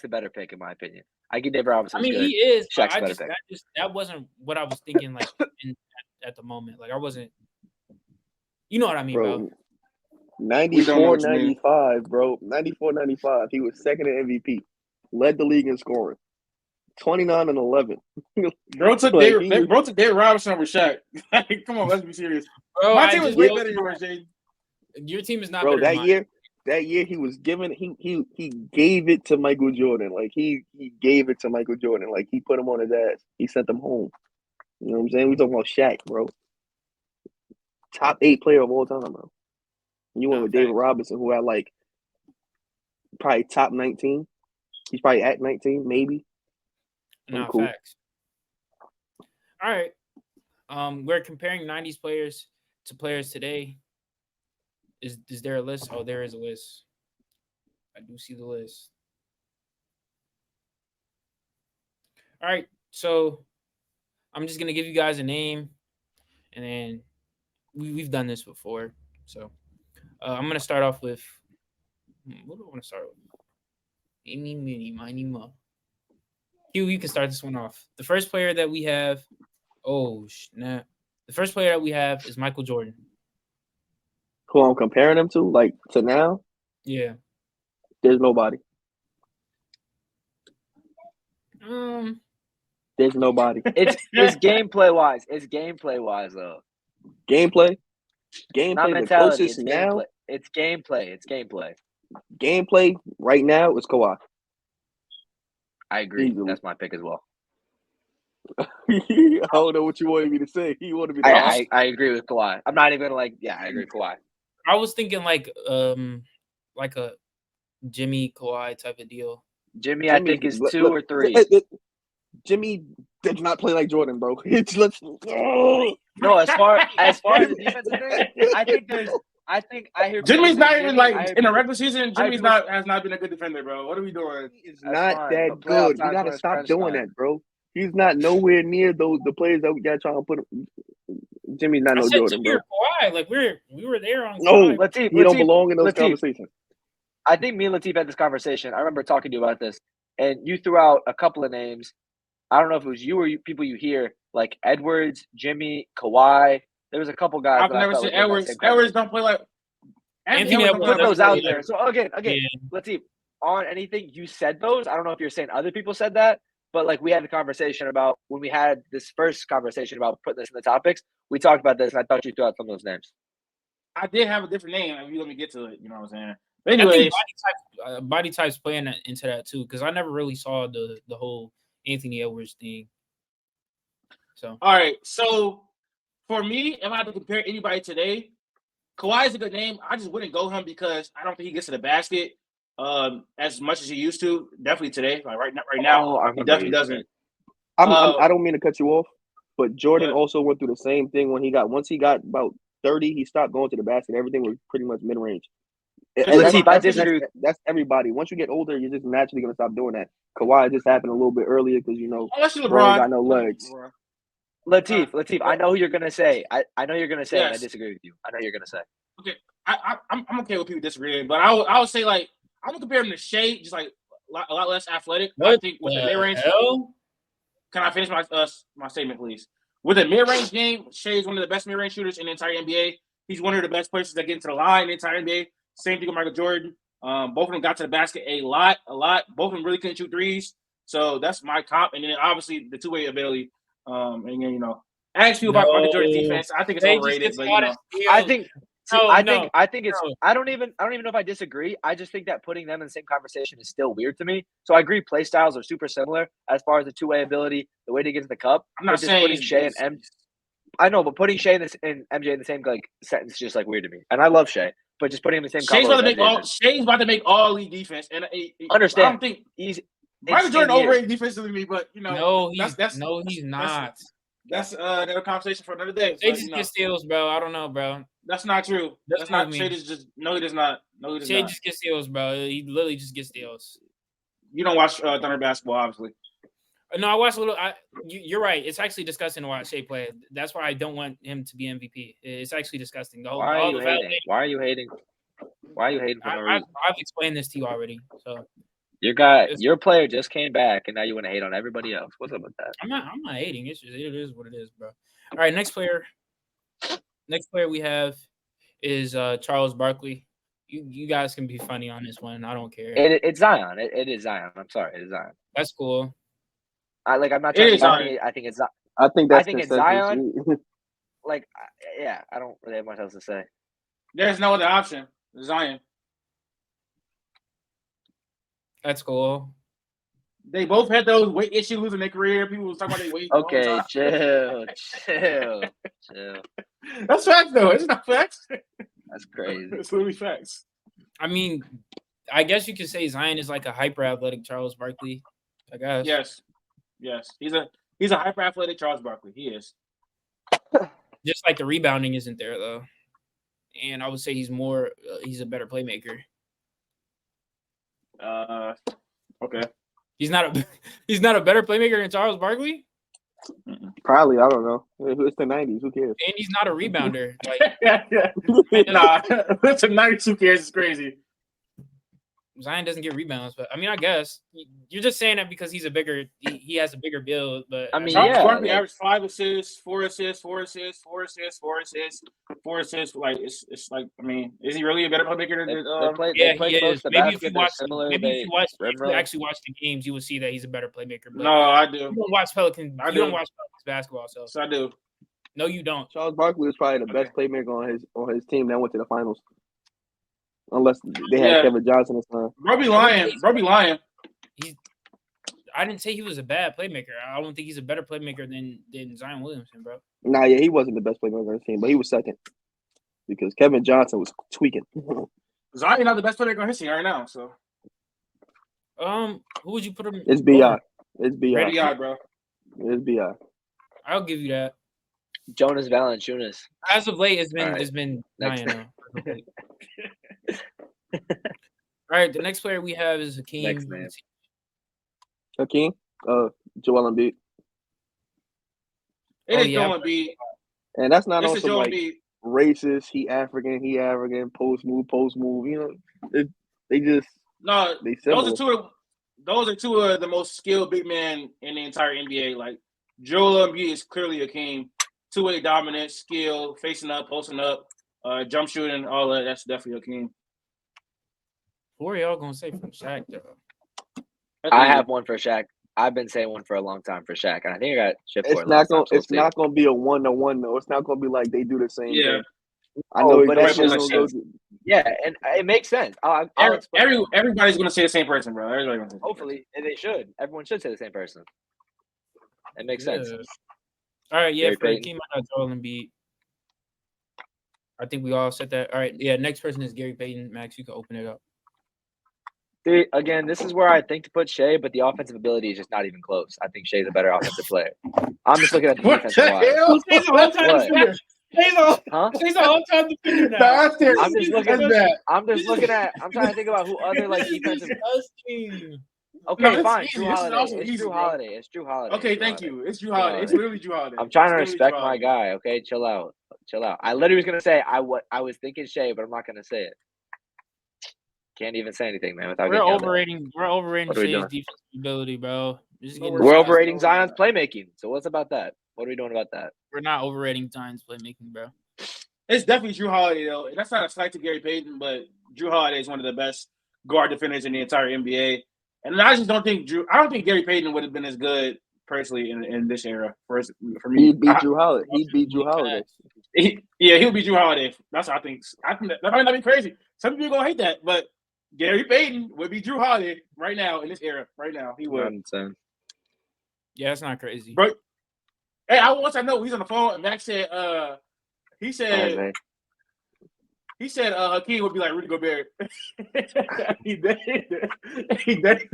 Speaker 5: the better pick in my opinion. I give Dave Robinson.
Speaker 1: I mean,
Speaker 5: good.
Speaker 1: he is.
Speaker 5: Shaq's better pick.
Speaker 1: That wasn't what I was thinking. Like at the moment, like I wasn't. You know what I mean, bro?
Speaker 4: 94, 95, bro. 94, 95. He was second in MVP. Led the league in scoring. 29 and 11.
Speaker 3: Bro took David Robinson over Shaq. Come on, let's be serious. Bro, my team was way better than yours, Jaden.
Speaker 1: Your team is not
Speaker 4: bro,
Speaker 1: better
Speaker 4: that year he was given he gave it to Michael Jordan. Like he gave it to Michael Jordan. Like he put him on his ass. He sent him home. You know what I'm saying? We talking about Shaq, bro. Top 8 player of all time, bro. You went with David Robinson, who had like probably top 19. He's probably at 19, maybe.
Speaker 1: No, cool. Facts. All right. We're comparing 90s players to players today. Is there a list? Oh, there is a list. I do see the list. All right. So I'm just gonna give you guys a name, and then we've done this before. So I'm gonna start off with what do I want to start with? Eeny, meeny, miny, mo. Hugh, you can start this one off. The first player that we have, oh snap! The first player that we have is Michael Jordan.
Speaker 4: Who I'm comparing him to, like to now?
Speaker 1: Yeah.
Speaker 4: There's nobody. There's nobody.
Speaker 5: It's gameplay wise. It's gameplay wise though.
Speaker 4: Gameplay.
Speaker 5: Not
Speaker 4: The
Speaker 5: mentality.
Speaker 4: closest
Speaker 5: It's
Speaker 4: now.
Speaker 5: gameplay. It's gameplay. It's gameplay.
Speaker 4: Gameplay right now is Kawhi.
Speaker 5: I agree.
Speaker 4: Easily.
Speaker 5: That's my pick as well.
Speaker 4: I don't know what you wanted me to say. You wanted me to.
Speaker 5: I agree with Kawhi. I'm not even gonna I agree with Kawhi.
Speaker 1: I was thinking like a Jimmy Kawhi type of deal.
Speaker 5: Jimmy I think is 2 or 3.
Speaker 4: Jimmy did not play like Jordan, bro.
Speaker 5: No, as far as the defensive thing, I think I hear
Speaker 3: Jimmy's not even like in the regular season. Jimmy's has not been a good defender, bro. What are we doing?
Speaker 4: He's not that good. You gotta stop doing that, bro. He's not nowhere near the players that we got trying to put him. Jimmy's not no Jordan, bro.
Speaker 1: Kawhi, like we were there on.
Speaker 4: No, Latif, he don't belong in those conversations.
Speaker 5: I think me and Latif had this conversation. I remember talking to you about this, and you threw out a couple of names. I don't know if it was you or people you hear, like Edwards, Jimmy, Kawhi. There was a couple guys.
Speaker 3: I've never seen Edwards. Edwards don't play like
Speaker 1: Anthony Edwards.
Speaker 5: Put those out there. So again, Latif, on anything you said those. I don't know if you're saying other people said that, but like we had the conversation about when we had this first conversation about putting this in the topics. We talked about this, and I thought you threw out some of those names.
Speaker 3: I did have a different name. If you let me get to it, you know what I'm saying. But anyways,
Speaker 1: body types playing into that too, because I never really saw the whole Anthony Edwards thing. So
Speaker 3: all right, so for me, if I had to compare anybody today, Kawhi is a good name. I just wouldn't go him because I don't think he gets to the basket as much as he used to. Definitely today, like right now, he definitely doesn't.
Speaker 4: I don't mean to cut you off, but Jordan also went through the same thing when once he got about 30, he stopped going to the basket. Everything was pretty much mid range. That's everybody. Once you get older, you're just naturally gonna stop doing that. Kawhi just happened a little bit earlier because
Speaker 3: unless you're
Speaker 4: LeBron got no legs.
Speaker 5: Latif, I know who you're gonna say. I know you're gonna say,
Speaker 3: yes.
Speaker 5: And I disagree with you. I know you're gonna say.
Speaker 3: Okay, I'm okay with people disagreeing, but I would say like I'm gonna compare him to Shea, just like a lot less athletic. I think with the mid range. Can I finish my statement, please? With a mid range game, Shea is one of the best mid range shooters in the entire NBA. He's one of the best players that get into the line in the entire NBA. Same thing with Michael Jordan. Both of them got to the basket a lot. Both of them really couldn't shoot threes. So that's my comp. And then obviously the two-way ability. And then, ask you about Michael Jordan's defense. I think it's overrated, but
Speaker 5: I think it's. I don't even know if I disagree. I just think that putting them in the same conversation is still weird to me. So I agree, play styles are super similar as far as the two-way ability, the way to get to the cup.
Speaker 3: I'm not saying
Speaker 5: putting Shea and MJ. I know, but putting Shea and MJ in the same sentence is just weird to me. And I love Shea, but just putting him in the same.
Speaker 3: Shea's about to make all league defense, and
Speaker 5: understand.
Speaker 3: I don't think Michael Jordan overrated defensively to me, but
Speaker 1: no, he's not.
Speaker 3: That's another conversation for another day.
Speaker 1: Shea just gets steals, bro. I don't know, bro.
Speaker 3: That's not true. That's not. Shea just no, he does not. No, he does not.
Speaker 1: Shea just gets steals, bro. He literally just gets steals.
Speaker 3: You don't watch Thunder basketball, obviously.
Speaker 1: No, I watched a little. You're right. It's actually disgusting to watch Shea play. That's why I don't want him to be MVP. It's actually disgusting.
Speaker 5: Why are you hating?
Speaker 1: I've explained this to you already. So
Speaker 5: your player just came back, and now you want to hate on everybody else. What's up with that?
Speaker 1: I'm not hating. It is what it is, bro. All right, next player. Next player we have is Charles Barkley. You guys can be funny on this one. I don't care.
Speaker 5: It's Zion. It is Zion. I'm sorry. It is Zion.
Speaker 1: That's cool.
Speaker 5: I'm not trying to be funny. I think it's Zion.
Speaker 4: I think
Speaker 5: it's Zion. I don't really have much else to say.
Speaker 3: There's no other option. Zion.
Speaker 1: That's cool.
Speaker 3: They both had those weight issues in their career. People was talking about their weight.
Speaker 5: Okay, chill.
Speaker 3: That's facts, though. It's not facts.
Speaker 5: That's crazy.
Speaker 3: It's literally facts.
Speaker 1: I mean, I guess you could say Zion is like a hyper athletic Charles Barkley. I guess. Yes. He's a hyper athletic Charles Barkley. He is. Just like the rebounding isn't there though, and I would say he's a better playmaker.
Speaker 3: Okay.
Speaker 1: He's not a better playmaker than Charles Barkley.
Speaker 4: Probably, I don't know. It's the 90s. Who cares?
Speaker 1: And he's not a rebounder. Like,
Speaker 3: nah, it's a 90s. Who cares? It's crazy.
Speaker 1: Zion doesn't get rebounds, but I mean, I guess you're just saying that because he's a bigger, he has a bigger build. But
Speaker 5: I mean,
Speaker 3: Charles
Speaker 5: yeah,
Speaker 3: Barkley
Speaker 5: like,
Speaker 3: averaged 5 assists, 4 assists, 4 assists, 4 assists, 4 assists, 4 assists. Like it's like, I mean, is he really a better playmaker than?
Speaker 1: Yeah, he is. Maybe if you watch,
Speaker 5: actually
Speaker 1: watch the games, you will see that he's a better playmaker. But
Speaker 3: no, I do.
Speaker 1: You don't watch Pelicans.
Speaker 3: I
Speaker 1: don't watch Pelicans basketball, so
Speaker 3: I do.
Speaker 1: No, you don't.
Speaker 4: Charles Barkley was probably the best playmaker on his team that went to the finals. Unless they had Kevin Johnson this time.
Speaker 3: Robbie Lyon.
Speaker 1: I didn't say he was a bad playmaker. I don't think he's a better playmaker than Zion Williamson, bro.
Speaker 4: Nah, yeah, he wasn't the best playmaker on his team, but he was second because Kevin Johnson was tweaking.
Speaker 3: Zion not the best playmaker on his team right now. So,
Speaker 1: who would you put him?
Speaker 4: It's Bi. It's Bi.
Speaker 3: Ready, bro.
Speaker 4: It's Bi.
Speaker 1: I'll give you that.
Speaker 5: Jonas Valanciunas.
Speaker 1: As of late, it's been
Speaker 5: Next.
Speaker 1: Zion. All right, the next player we have is Hakeem.
Speaker 4: Hakeem, Joel Embiid.
Speaker 3: It is Joel Embiid,
Speaker 4: and that's not also like racist. He African, post move. You know, they just
Speaker 3: those are two of the most skilled big men in the entire NBA. Like Joel Embiid is clearly Hakeem, two-way dominant, skill, facing up, posting up, jump shooting, all that. That's definitely Hakeem.
Speaker 1: What are y'all gonna say from Shaq though?
Speaker 5: I have one for Shaq. I've been saying one for a long time for Shaq, and I think I got shit for it.
Speaker 4: It's not gonna be a 1-to-1 though. It's not gonna be like they do the same thing.
Speaker 5: I know, but it's just and it makes sense.
Speaker 3: Everybody's gonna say the same person, bro.
Speaker 5: Hopefully, and they should. Everyone should say the same person. It makes sense.
Speaker 1: All right, for Hakeem, I got Joel Embiid. I think we all said that. All right, next person is Gary Payton. Max, you can open it up.
Speaker 5: Again, this is where I think to put Shea, but the offensive ability is just not even close. I think Shay's a better offensive player. I'm just looking at the defense.
Speaker 1: Shay's an all-time defender. Shay's an all-time defender now.
Speaker 5: I'm trying to think about who other like defensive. Okay, fine. It's Drew Holiday.
Speaker 3: Okay, thank you. It's Drew Holiday. It's literally Drew Holiday.
Speaker 5: I'm trying to respect my guy. Okay, chill out. I literally was gonna say I was thinking Shea, but I'm not gonna say it. Can't even say anything, man. Without
Speaker 1: we're overrating Shay's defensive ability, bro.
Speaker 5: We're overrating Zion's playmaking. So what's about that? What are we doing about that?
Speaker 1: We're not overrating Zion's playmaking, bro.
Speaker 3: It's definitely Drew Holiday, though. That's not a slight to Gary Payton, but Drew Holiday is one of the best guard defenders in the entire NBA. And I just don't think Gary Payton would have been as good personally in this era for me.
Speaker 4: He beat Drew Holiday. He would beat Drew Holiday. That's what I think. I think that might not be crazy. Some people are gonna hate that, but Gary Payton would be Drew Holiday right now in this era. Right now, he would.
Speaker 1: Yeah, that's not crazy.
Speaker 3: But hey, I know he's on the phone, and Max said, he said Hakeem would be like Rudy Gobert. he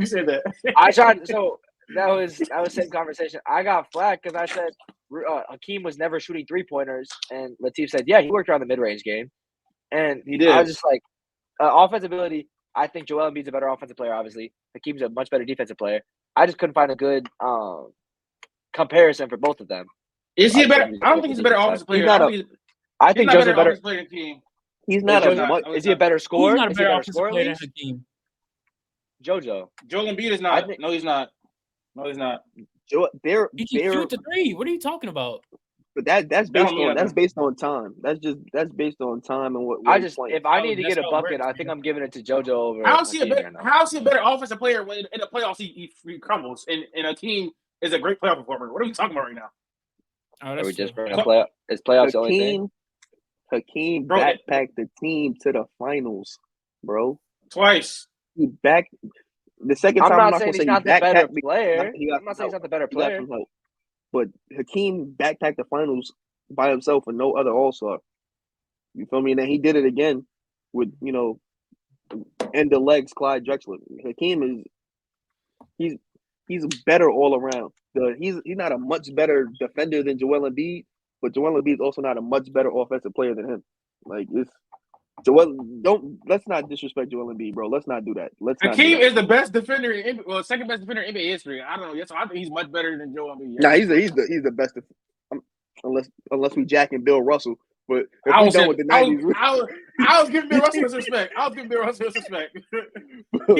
Speaker 3: said that.
Speaker 5: I tried. So that was same conversation. I got flack because I said Hakeem was never shooting 3-pointers, and Latif said, yeah, he worked around the mid-range game, and
Speaker 3: he did.
Speaker 5: I was just like, offensive ability. I think Joel Embiid's a better offensive player, obviously. Hakeem's a much better defensive player. I just couldn't find a good comparison for both of them.
Speaker 3: Is he better? I don't think he's a better offensive player.
Speaker 5: I think Joe's a better
Speaker 3: player than Hakeem.
Speaker 5: He's not is he a better scorer?
Speaker 1: He's not a better offensive player than Hakeem.
Speaker 5: Joel
Speaker 3: Embiid is not. No, he's not. He
Speaker 1: can shoot the three. What are you talking about?
Speaker 4: But that's based on time. That's based on time and what.
Speaker 5: If I need to get a bucket, I think I'm giving it to JoJo over.
Speaker 3: How's he a better offensive player when in the playoffs he crumbles and Hakeem is a great playoff performer? What are we talking about right now?
Speaker 5: Are we just bringing playoff? Is playoffs the only thing?
Speaker 4: Hakeem backpacked the team to the finals, bro.
Speaker 3: Twice.
Speaker 4: He backed the second time.
Speaker 5: I'm not saying he's not the better player. I'm not saying he's not the better player.
Speaker 4: But Hakeem backpacked the finals by himself and no other All-Star. You feel me? And then he did it again with, end the legs Clyde Drexler. Hakeem he's better all around. He's not a much better defender than Joel Embiid, but Joel Embiid is also not a much better offensive player than him. Like Let's not disrespect Joel Embiid, bro. Let's not do that.
Speaker 3: Hakeem is the best defender second best defender in NBA history. I don't know. So I think he's much better than Joel Embiid.
Speaker 4: Nah, he's the best. Unless we jacking Bill Russell, but if we done with the 90s,
Speaker 3: I was giving Bill Russell his respect. He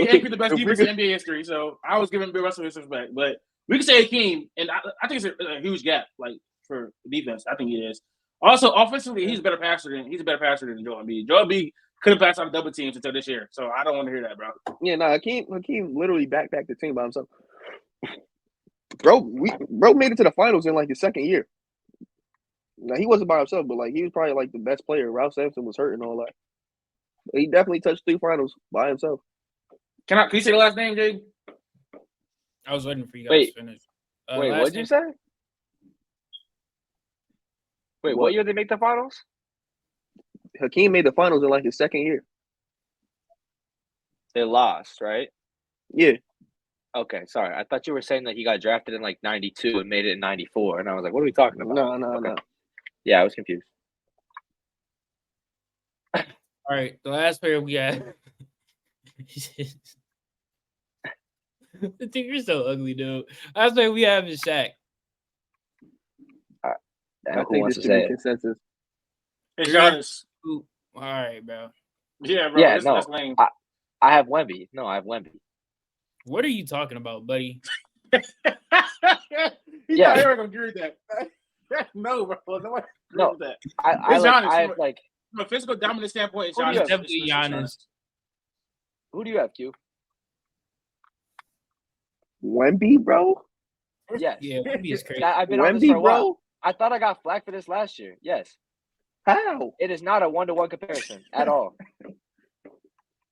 Speaker 3: ain't the best defense in NBA history, so I was giving Bill Russell his respect. But we can say Hakeem, and I think it's a huge gap, like for defense. I think it is. Also, offensively, he's a better passer than Joel Embiid. Joel Embiid couldn't pass out of double teams until this year, so I don't want to hear that, bro.
Speaker 4: Yeah, no, Hakeem literally backpacked the team by himself. Bro made it to the finals in like his second year. Now he wasn't by himself, but like he was probably like the best player. Ralph Sampson was hurt and all that. He definitely touched 3 finals by himself.
Speaker 3: Can you say the last name, Jay?
Speaker 1: I was waiting for you guys to finish.
Speaker 5: Wait, what did you say? Wait, what year did they make the finals?
Speaker 4: Hakeem made the finals in like his second year.
Speaker 5: They lost, right?
Speaker 4: Yeah.
Speaker 5: Okay, sorry. I thought you were saying that he got drafted in like 92 and made it in 94. And I was like, what are we talking about?
Speaker 4: No.
Speaker 5: Yeah, I was confused.
Speaker 1: All right, the last player we have. The you're so ugly, dude. Last player we have is Shaq.
Speaker 4: I think this should be consensus.
Speaker 3: It's Giannis.
Speaker 1: All right, bro.
Speaker 3: Yeah, bro.
Speaker 5: Yeah,
Speaker 3: that's lame.
Speaker 5: I have Wemby. No, I have Wemby.
Speaker 1: What are you talking about, buddy?
Speaker 3: He's not ever gonna agree with that. No, bro. Nobody agree with that.
Speaker 5: I have like
Speaker 3: from a physical dominant standpoint, it's
Speaker 1: definitely Giannis.
Speaker 5: Who do you have, Q?
Speaker 4: Wemby, bro?
Speaker 5: Yes.
Speaker 1: Yeah, Wemby is crazy.
Speaker 5: I've been on this for a while. I thought I got flack for this last year. Yes.
Speaker 4: How?
Speaker 5: It is not a 1-to-1 comparison at all.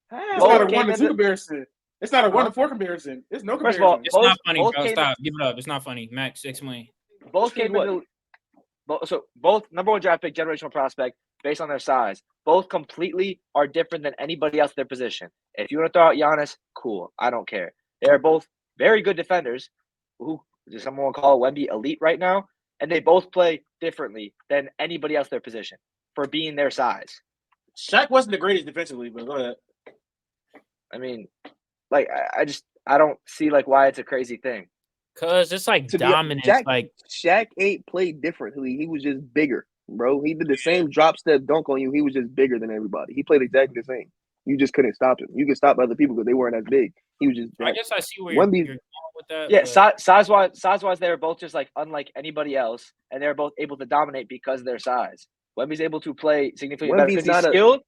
Speaker 3: How? It's not a 1-to-2 comparison. It's not a 1-to-4 comparison. It's no comparison.
Speaker 5: First of all,
Speaker 1: it's not funny, bro. Stop. Give it up. It's not funny. Max, explain.
Speaker 5: Both came in both number 1 draft pick, generational prospect, based on their size. Both completely are different than anybody else in their position. If you want to throw out Giannis, cool. I don't care. They are both very good defenders. Who does someone call Wemby elite right now? And they both play differently than anybody else in their position for being their size.
Speaker 3: Shaq wasn't the greatest defensively, but go ahead.
Speaker 5: I mean, like I don't see like why it's a crazy thing.
Speaker 1: Cause it's like dominance.
Speaker 4: Shaq ain't played differently. He was just bigger, bro. He did the same drop step dunk on you. He was just bigger than everybody. He played exactly the same. You just couldn't stop him. You could stop other people because they weren't as big. He was just.
Speaker 1: I guess I see where you're going with that.
Speaker 5: Yeah, size wise, they were both just like unlike anybody else, and they're both able to dominate because of their size. Wemby's able to play significantly better because he's skilled.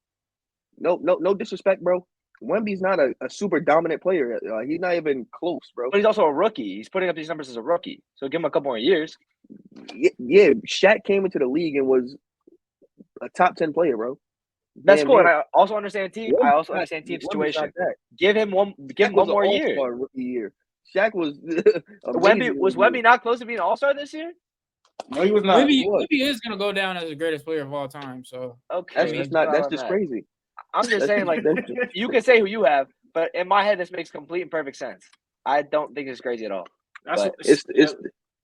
Speaker 4: No disrespect, bro. Wemby's not a super dominant player. He's not even close, bro.
Speaker 5: But he's also a rookie. He's putting up these numbers as a rookie. So give him a couple more years.
Speaker 4: Yeah, Shaq came into the league and was a top 10 player, bro.
Speaker 5: That's cool. And I also understand team. I also understand team situation. Give him one more year.
Speaker 4: Rookie year. Shaq was
Speaker 5: Wemby not close to being an all-star this year?
Speaker 3: No, he was not.
Speaker 1: Wemby is gonna go down as the greatest player of all time. So
Speaker 5: okay,
Speaker 4: that's just crazy.
Speaker 5: I'm just saying, like, you can say who you have, but in my head, this makes complete and perfect sense. I don't think it's crazy at all.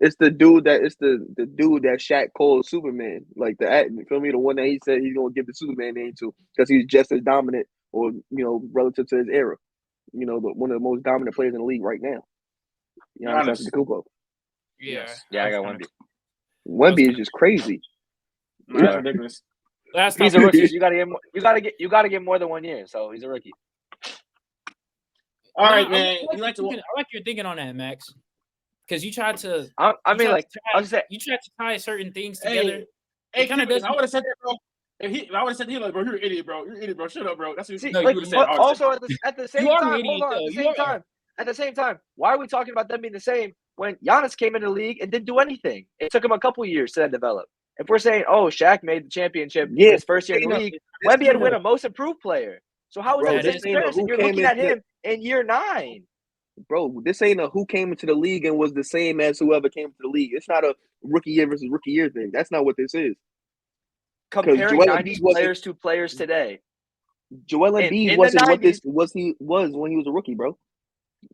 Speaker 4: It's the dude that Shaq called Superman. Like you feel me? The one that he said he's gonna give the Superman name to because he's just as dominant, or relative to his era. But one of the most dominant players in the league right now. Giannis Antetokounmpo.
Speaker 1: Yeah,
Speaker 5: I got Wemby.
Speaker 4: Wemby is just crazy.
Speaker 3: That's ridiculous.
Speaker 5: He's a rookie. You gotta get more than 1 year. So he's a rookie.
Speaker 3: All right, man.
Speaker 1: I like your thinking on that, Max. Because you tried to.
Speaker 5: You
Speaker 1: tried to tie certain things together.
Speaker 3: Hey, kind of. I would have said that, bro. If I would have said he like, bro, you're an idiot, bro. You're an idiot, bro. Shut up, bro. That's what you would have said.
Speaker 5: Also, at the same time, at the same time, why are we talking about them being the same when Giannis came into the league and didn't do anything? It took him a couple years to then develop. If we're saying, Shaq made the championship his first year in the league, Wemby had to win a most improved player. So how is that the same comparison? You're looking at him in year 9.
Speaker 4: Bro, this ain't a who came into the league and was the same as whoever came into the league. It's not a rookie year versus rookie year thing. That's not what this is.
Speaker 5: Comparing 90s players to players today.
Speaker 4: Joel Embiid wasn't what this was when he was a rookie, bro.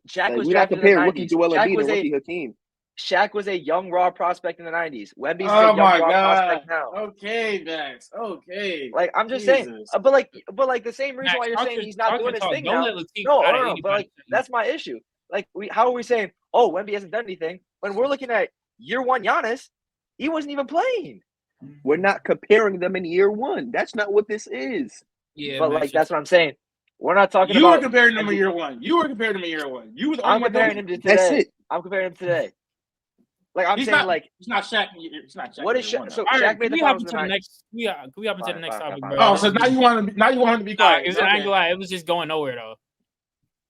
Speaker 5: Shaq was
Speaker 4: we're not
Speaker 5: drafted in the
Speaker 4: comparing rookie
Speaker 5: 90s.
Speaker 4: Joel Embiid and rookie Hakeem.
Speaker 5: Shaq was a young raw prospect in the 90s. Wemby's
Speaker 3: Oh
Speaker 5: a young
Speaker 3: my
Speaker 5: raw
Speaker 3: God.
Speaker 5: prospect now.
Speaker 3: Okay, Max. Okay.
Speaker 5: Like I'm just saying, but the same reason why you're saying he's not doing his thing now. No. But like that's my issue. Like how are we saying, oh, Wemby hasn't done anything when we're looking at year one Giannis, he wasn't even playing.
Speaker 4: We're not comparing them in year one. That's not what this is.
Speaker 1: Yeah,
Speaker 5: but like that's what I'm saying. We're not talking
Speaker 3: you
Speaker 5: about.
Speaker 3: You were comparing them in year one. You were comparing them in year one. You was.
Speaker 5: I'm comparing him to today.
Speaker 4: That's it.
Speaker 5: I'm comparing him today. Like I'm
Speaker 3: he's
Speaker 5: saying,
Speaker 3: not,
Speaker 5: like
Speaker 3: he's not Shaq. It's not Shaq.
Speaker 5: What is Shaq? So
Speaker 1: Shaq
Speaker 5: made the
Speaker 1: finals
Speaker 5: finals
Speaker 1: in the next. Can we hop into the next topic, bro?
Speaker 3: Oh, so now you want him to be quiet?
Speaker 1: Because I ain't gonna lie, it was just going nowhere though.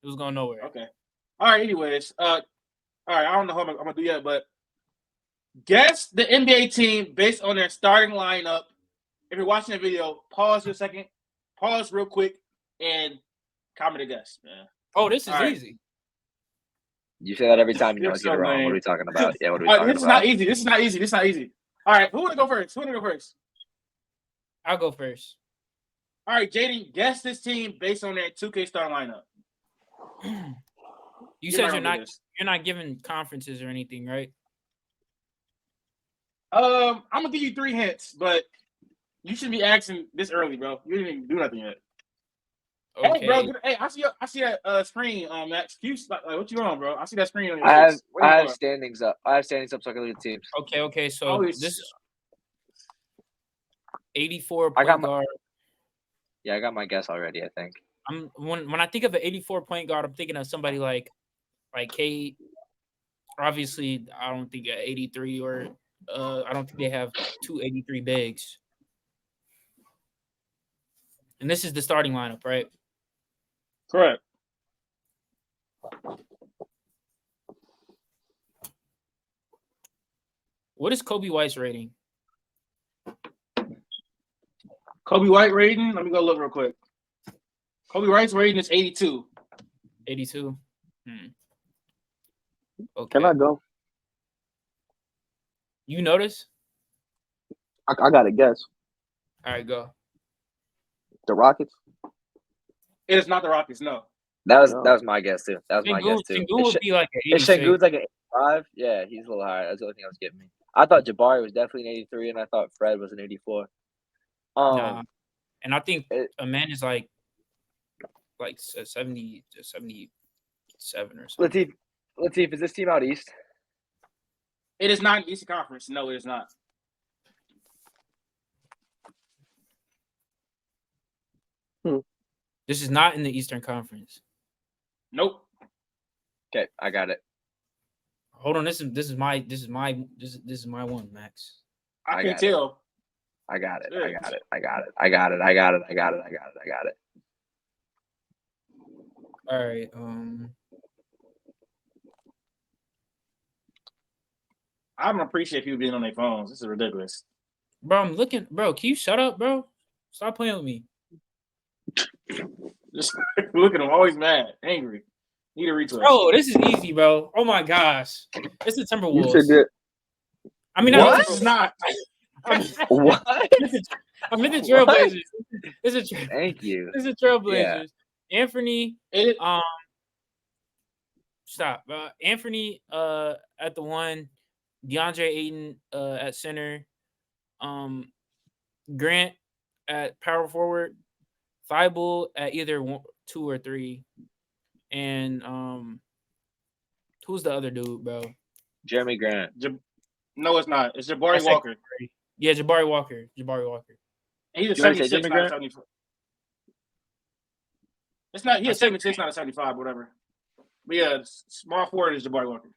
Speaker 1: It was going nowhere.
Speaker 3: Okay. All right. Anyways, all right. I don't know how I'm gonna do yet, but guess the NBA team based on their starting lineup. If you're watching the video, pause for a second, pause real quick, and comment a guess, man.
Speaker 1: Oh, this is easy.
Speaker 5: You say that every time you know it's getting wrong. What are we talking about? Yeah, what are we talking about?
Speaker 3: This is not easy. This is not easy. All right, who want to go first?
Speaker 1: I'll go first.
Speaker 3: All right, Jaden, guess this team based on their 2K starting lineup.
Speaker 1: You said you're not giving conferences or anything, right?
Speaker 3: I'm gonna give you 3 hints, but you shouldn't be asking this early, bro. You didn't even do nothing yet. Okay. Hey, bro. Hey, I see that screen, Max. Like, what you on, bro? I see that screen on your face.
Speaker 5: I have standings up. I have standings up so I can look at teams.
Speaker 1: Okay. So this 84 point guard.
Speaker 5: Yeah, I got my guess already, I think.
Speaker 1: When I think of an 84 point guard, I'm thinking of somebody like Kate. Obviously, I don't think 83 or I don't think they have 2 83 bigs. And this is the starting lineup, right?
Speaker 3: Correct.
Speaker 1: What is Kobe White's rating?
Speaker 3: Kobe White rating? Let me go look real quick. Kobe White's rating is 82.
Speaker 1: 82? Okay.
Speaker 4: Can I go?
Speaker 1: You notice?
Speaker 4: I got to guess.
Speaker 1: All right, go.
Speaker 4: The Rockets?
Speaker 3: It is not the Rockets, no.
Speaker 5: That was my guess too. That was my guess too.
Speaker 1: Sengun would be like an 86.
Speaker 5: Sengun's like an 85. Yeah, he's a little higher. That's the only thing that was getting me. I thought Jabari was definitely an 83, and I thought Fred was an 84.
Speaker 1: And I think a man is like 70 to 77 or something.
Speaker 5: Latif, is this team out east?
Speaker 3: It is not an Eastern Conference. No, it is not.
Speaker 1: This is not in the Eastern Conference.
Speaker 3: Nope.
Speaker 5: Okay, I got it.
Speaker 1: Hold on, this is my one, Max.
Speaker 3: I can tell.
Speaker 5: I got it.
Speaker 1: All right.
Speaker 3: I don't appreciate people being on their phones. This is ridiculous.
Speaker 1: Bro, I'm looking. Bro, can you shut up, bro? Stop playing with me.
Speaker 3: Just look at him, always mad, angry. Need a retweet.
Speaker 1: Bro, this is easy, bro. Oh my gosh, it's the Timberwolves.
Speaker 4: You said that.
Speaker 1: I mean,
Speaker 3: what? This is not.
Speaker 5: What?
Speaker 1: I'm in the Trailblazers.
Speaker 5: Thank you.
Speaker 1: This is Trailblazers. Yeah. Anthony. Stop. Anthony at the 1. DeAndre Ayton at center. Grant at power forward. Thibault at either 2 or 3. And who's the other dude, bro?
Speaker 5: Jeremy Grant.
Speaker 3: No, it's not. It's Jabari Walker.
Speaker 1: Yeah, Jabari Walker.
Speaker 3: And he's a 76, not a 74. It's not. He's a 76, not a 75, whatever. But yeah, small forward is Jabari Walker.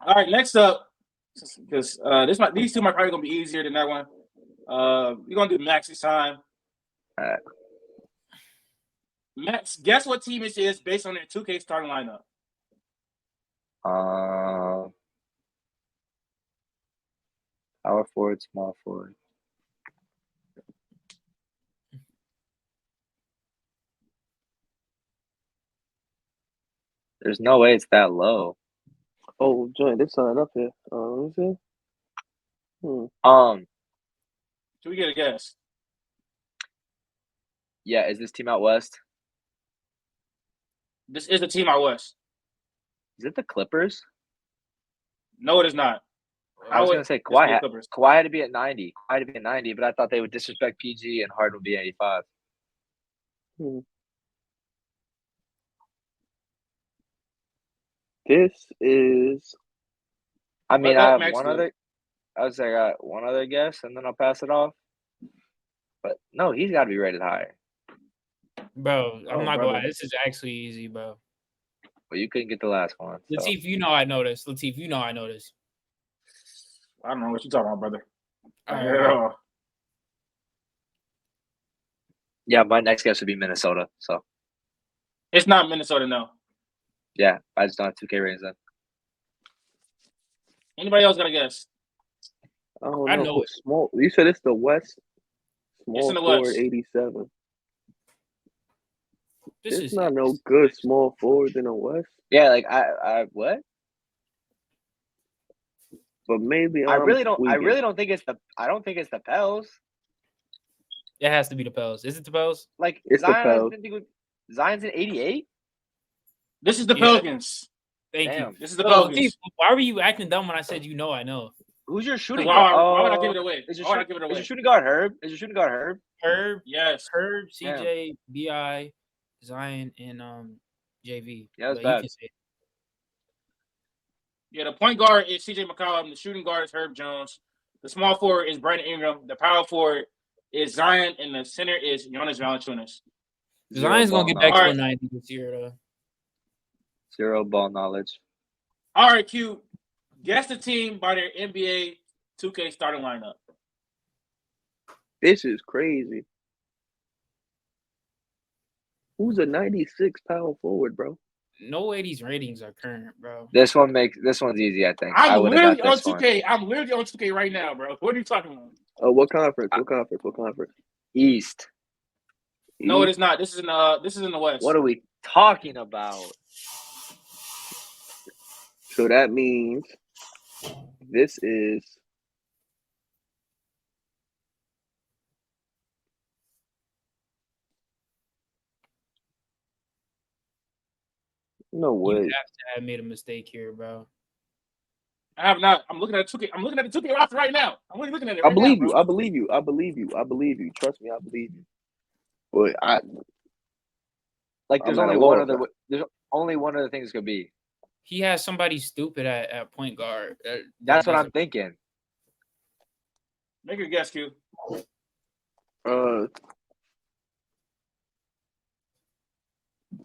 Speaker 3: All right, next up, because these two might probably gonna be easier than that one. We're gonna do Max this time.
Speaker 5: All right.
Speaker 3: Max, guess what team it is based on their 2K starting lineup.
Speaker 5: Power forward, small forward. There's no way it's that low.
Speaker 4: Oh, join this sign up here. Let me see.
Speaker 3: Should we get a guess?
Speaker 5: Yeah, is this team out west?
Speaker 3: This is the team out west.
Speaker 5: Is it the Clippers?
Speaker 3: No, it is not.
Speaker 5: I was gonna say Kawhi had to be at 90. Kawhi had to be at 90, but I thought they would disrespect PG and Harden would be 85.
Speaker 4: This is.
Speaker 5: I mean, I have one other. I would say I got one other guess, and then I'll pass it off. But no, he's got to be rated higher.
Speaker 1: Bro, I'm not gonna lie. This is actually easy, bro.
Speaker 5: But you couldn't get the last one. So.
Speaker 1: Latif, you know I know this. Latif, you know I know this.
Speaker 3: I don't know what you're talking about, brother.
Speaker 5: Yeah, my next guess would be Minnesota. So
Speaker 3: it's not Minnesota, no.
Speaker 5: Yeah, I just don't have 2K ratings then.
Speaker 3: Anybody else got a guess?
Speaker 4: I know it. Small. You said it's the West.
Speaker 3: It's in the West.
Speaker 4: 87.
Speaker 1: There's
Speaker 4: not no good small forwards in the West.
Speaker 5: Yeah, like I what?
Speaker 4: But maybe
Speaker 5: I really don't think it's the. I don't think it's the Pels.
Speaker 1: It has to be the Pels. Is it the Pels?
Speaker 5: Like
Speaker 4: it's
Speaker 5: Zion's in 88.
Speaker 3: This is the Pelicans.
Speaker 1: Thank you.
Speaker 3: This is the Pelicans.
Speaker 1: Why were you acting dumb when I said I know?
Speaker 5: Who's your shooting guard?
Speaker 3: Why would I give it away?
Speaker 5: Is your shooting guard Herb?
Speaker 1: Herb,
Speaker 3: yes.
Speaker 1: Herb, CJ, BI, Zion, and JV.
Speaker 5: Yeah, that's bad.
Speaker 3: Yeah, the point guard is CJ McCollum. The shooting guard is Herb Jones. The small forward is Brandon Ingram. The power forward is Zion, and the center is Jonas Valanciunas.
Speaker 1: Zion's gonna get back to 90 this year, though.
Speaker 5: Zero ball knowledge.
Speaker 3: All right, Q. Guess the team by their NBA 2K starting lineup.
Speaker 4: This is crazy. Who's a 96 power forward, bro?
Speaker 1: No way these ratings are current, bro.
Speaker 5: This one's easy, I think.
Speaker 3: I'm literally on 2K. I'm literally on 2K right now, bro. What are you talking about?
Speaker 4: Oh, what conference? What conference?
Speaker 5: East.
Speaker 3: No, it is not. This is in the West.
Speaker 5: What are we talking about?
Speaker 4: So that means this is no way.
Speaker 1: You have to have made a mistake here, bro.
Speaker 3: I have not. I'm looking at 2K. I'm looking at the 2K roster right now. I'm looking at it.
Speaker 4: I believe you. I believe you. Trust me, I believe you. But
Speaker 5: there's only one other thing this could be.
Speaker 1: He has somebody stupid at point guard.
Speaker 5: That's what I'm thinking.
Speaker 3: Make your guess, Q.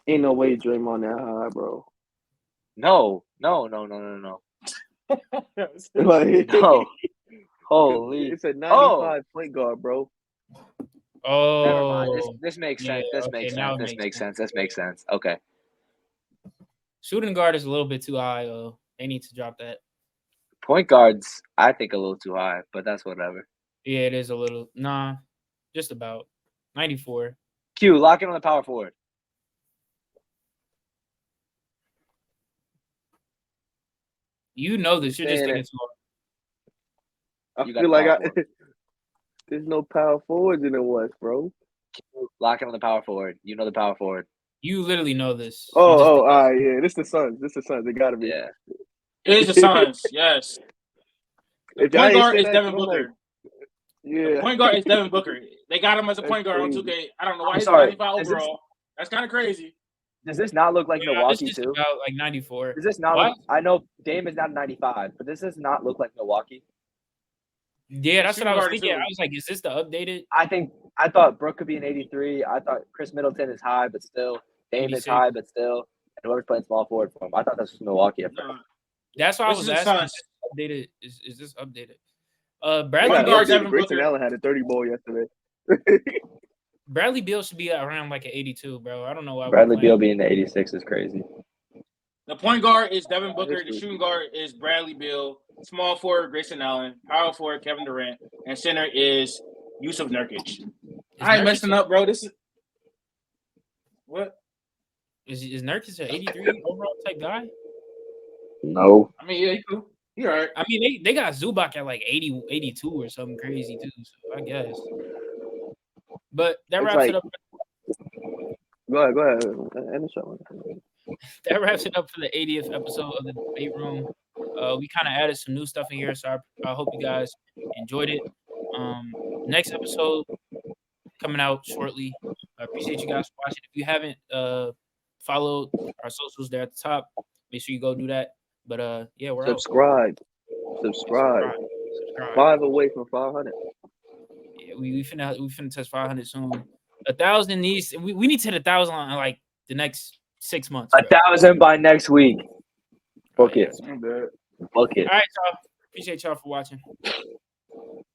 Speaker 4: Ain't no way Draymond that high, bro.
Speaker 5: No.
Speaker 4: Like,
Speaker 5: no. Holy.
Speaker 4: It's a 95 point guard, bro.
Speaker 1: Oh.
Speaker 5: Never mind. This makes sense.
Speaker 1: Yeah,
Speaker 5: this makes sense. This makes sense. Okay.
Speaker 1: Shooting guard is a little bit too high, though. They need to drop that.
Speaker 5: Point guards, I think a little too high, but that's whatever.
Speaker 1: Yeah, it is a little. Nah, just about 94.
Speaker 5: Q, lock in on the power forward.
Speaker 1: You know this. You're just thinking too
Speaker 4: hard. I feel like there's no power forwards in the West, bro.
Speaker 5: Q, lock in on the power forward. You know the power forward.
Speaker 1: You literally know this.
Speaker 4: All right, yeah. This the Suns. They gotta be.
Speaker 5: Yeah.
Speaker 3: It is the Suns, yes. The point guard is Devin Booker.
Speaker 4: Yeah.
Speaker 3: The point guard is Devin Booker. They got him as a point guard on 2K. I don't know why he's 95 overall. That's kind of crazy.
Speaker 5: Does this not look like Milwaukee
Speaker 1: this is
Speaker 5: too?
Speaker 1: About like 94.
Speaker 5: Does this not? Look, I know Dame is not 95, but does this not look like Milwaukee?
Speaker 1: Yeah, that's what I was thinking. I was like, is this the updated?
Speaker 5: I thought Brooke could be an 83. I thought Chris Middleton is high, but still. Dame 86. Is high, but still. And whoever's playing small forward for him. I thought this was Milwaukee at first.
Speaker 1: No. That's why I was asking. Updated? Is this updated?
Speaker 4: Grayson Allen had a 30 ball yesterday.
Speaker 1: Bradley Beal should be around like an 82, bro. I don't know why.
Speaker 5: Bradley Beal being the 86 is crazy.
Speaker 3: The point guard is Devin Booker. The shooting guard is Bradley Beal. Small forward, Grayson Allen. Power forward, Kevin Durant. And center is Yusuf Nurkic. I ain't messing up, bro. This is what?
Speaker 1: Is Nurkic an 83 overall type guy?
Speaker 5: No.
Speaker 3: I mean, yeah, cool. You're right.
Speaker 1: I mean, they got Zubac at like 80, 82 or something crazy too. So I guess. But that wraps it up.
Speaker 4: Go ahead.
Speaker 1: That wraps it up for the 80th episode of the Debate Room. We kind of added some new stuff in here, so I hope you guys enjoyed it. Next episode coming out shortly. I appreciate you guys for watching. If you haven't followed our socials, they're at the top. Make sure you go do that. But yeah, we're
Speaker 5: subscribe. Subscribe. 5 away from 500.
Speaker 1: Yeah, we finna touch 500 soon. 1,000 needs. We need to hit 1,000 on like the next 6 months.
Speaker 5: 1,000 by next week. Book it.
Speaker 1: Book it. All right, y'all. Appreciate y'all for watching.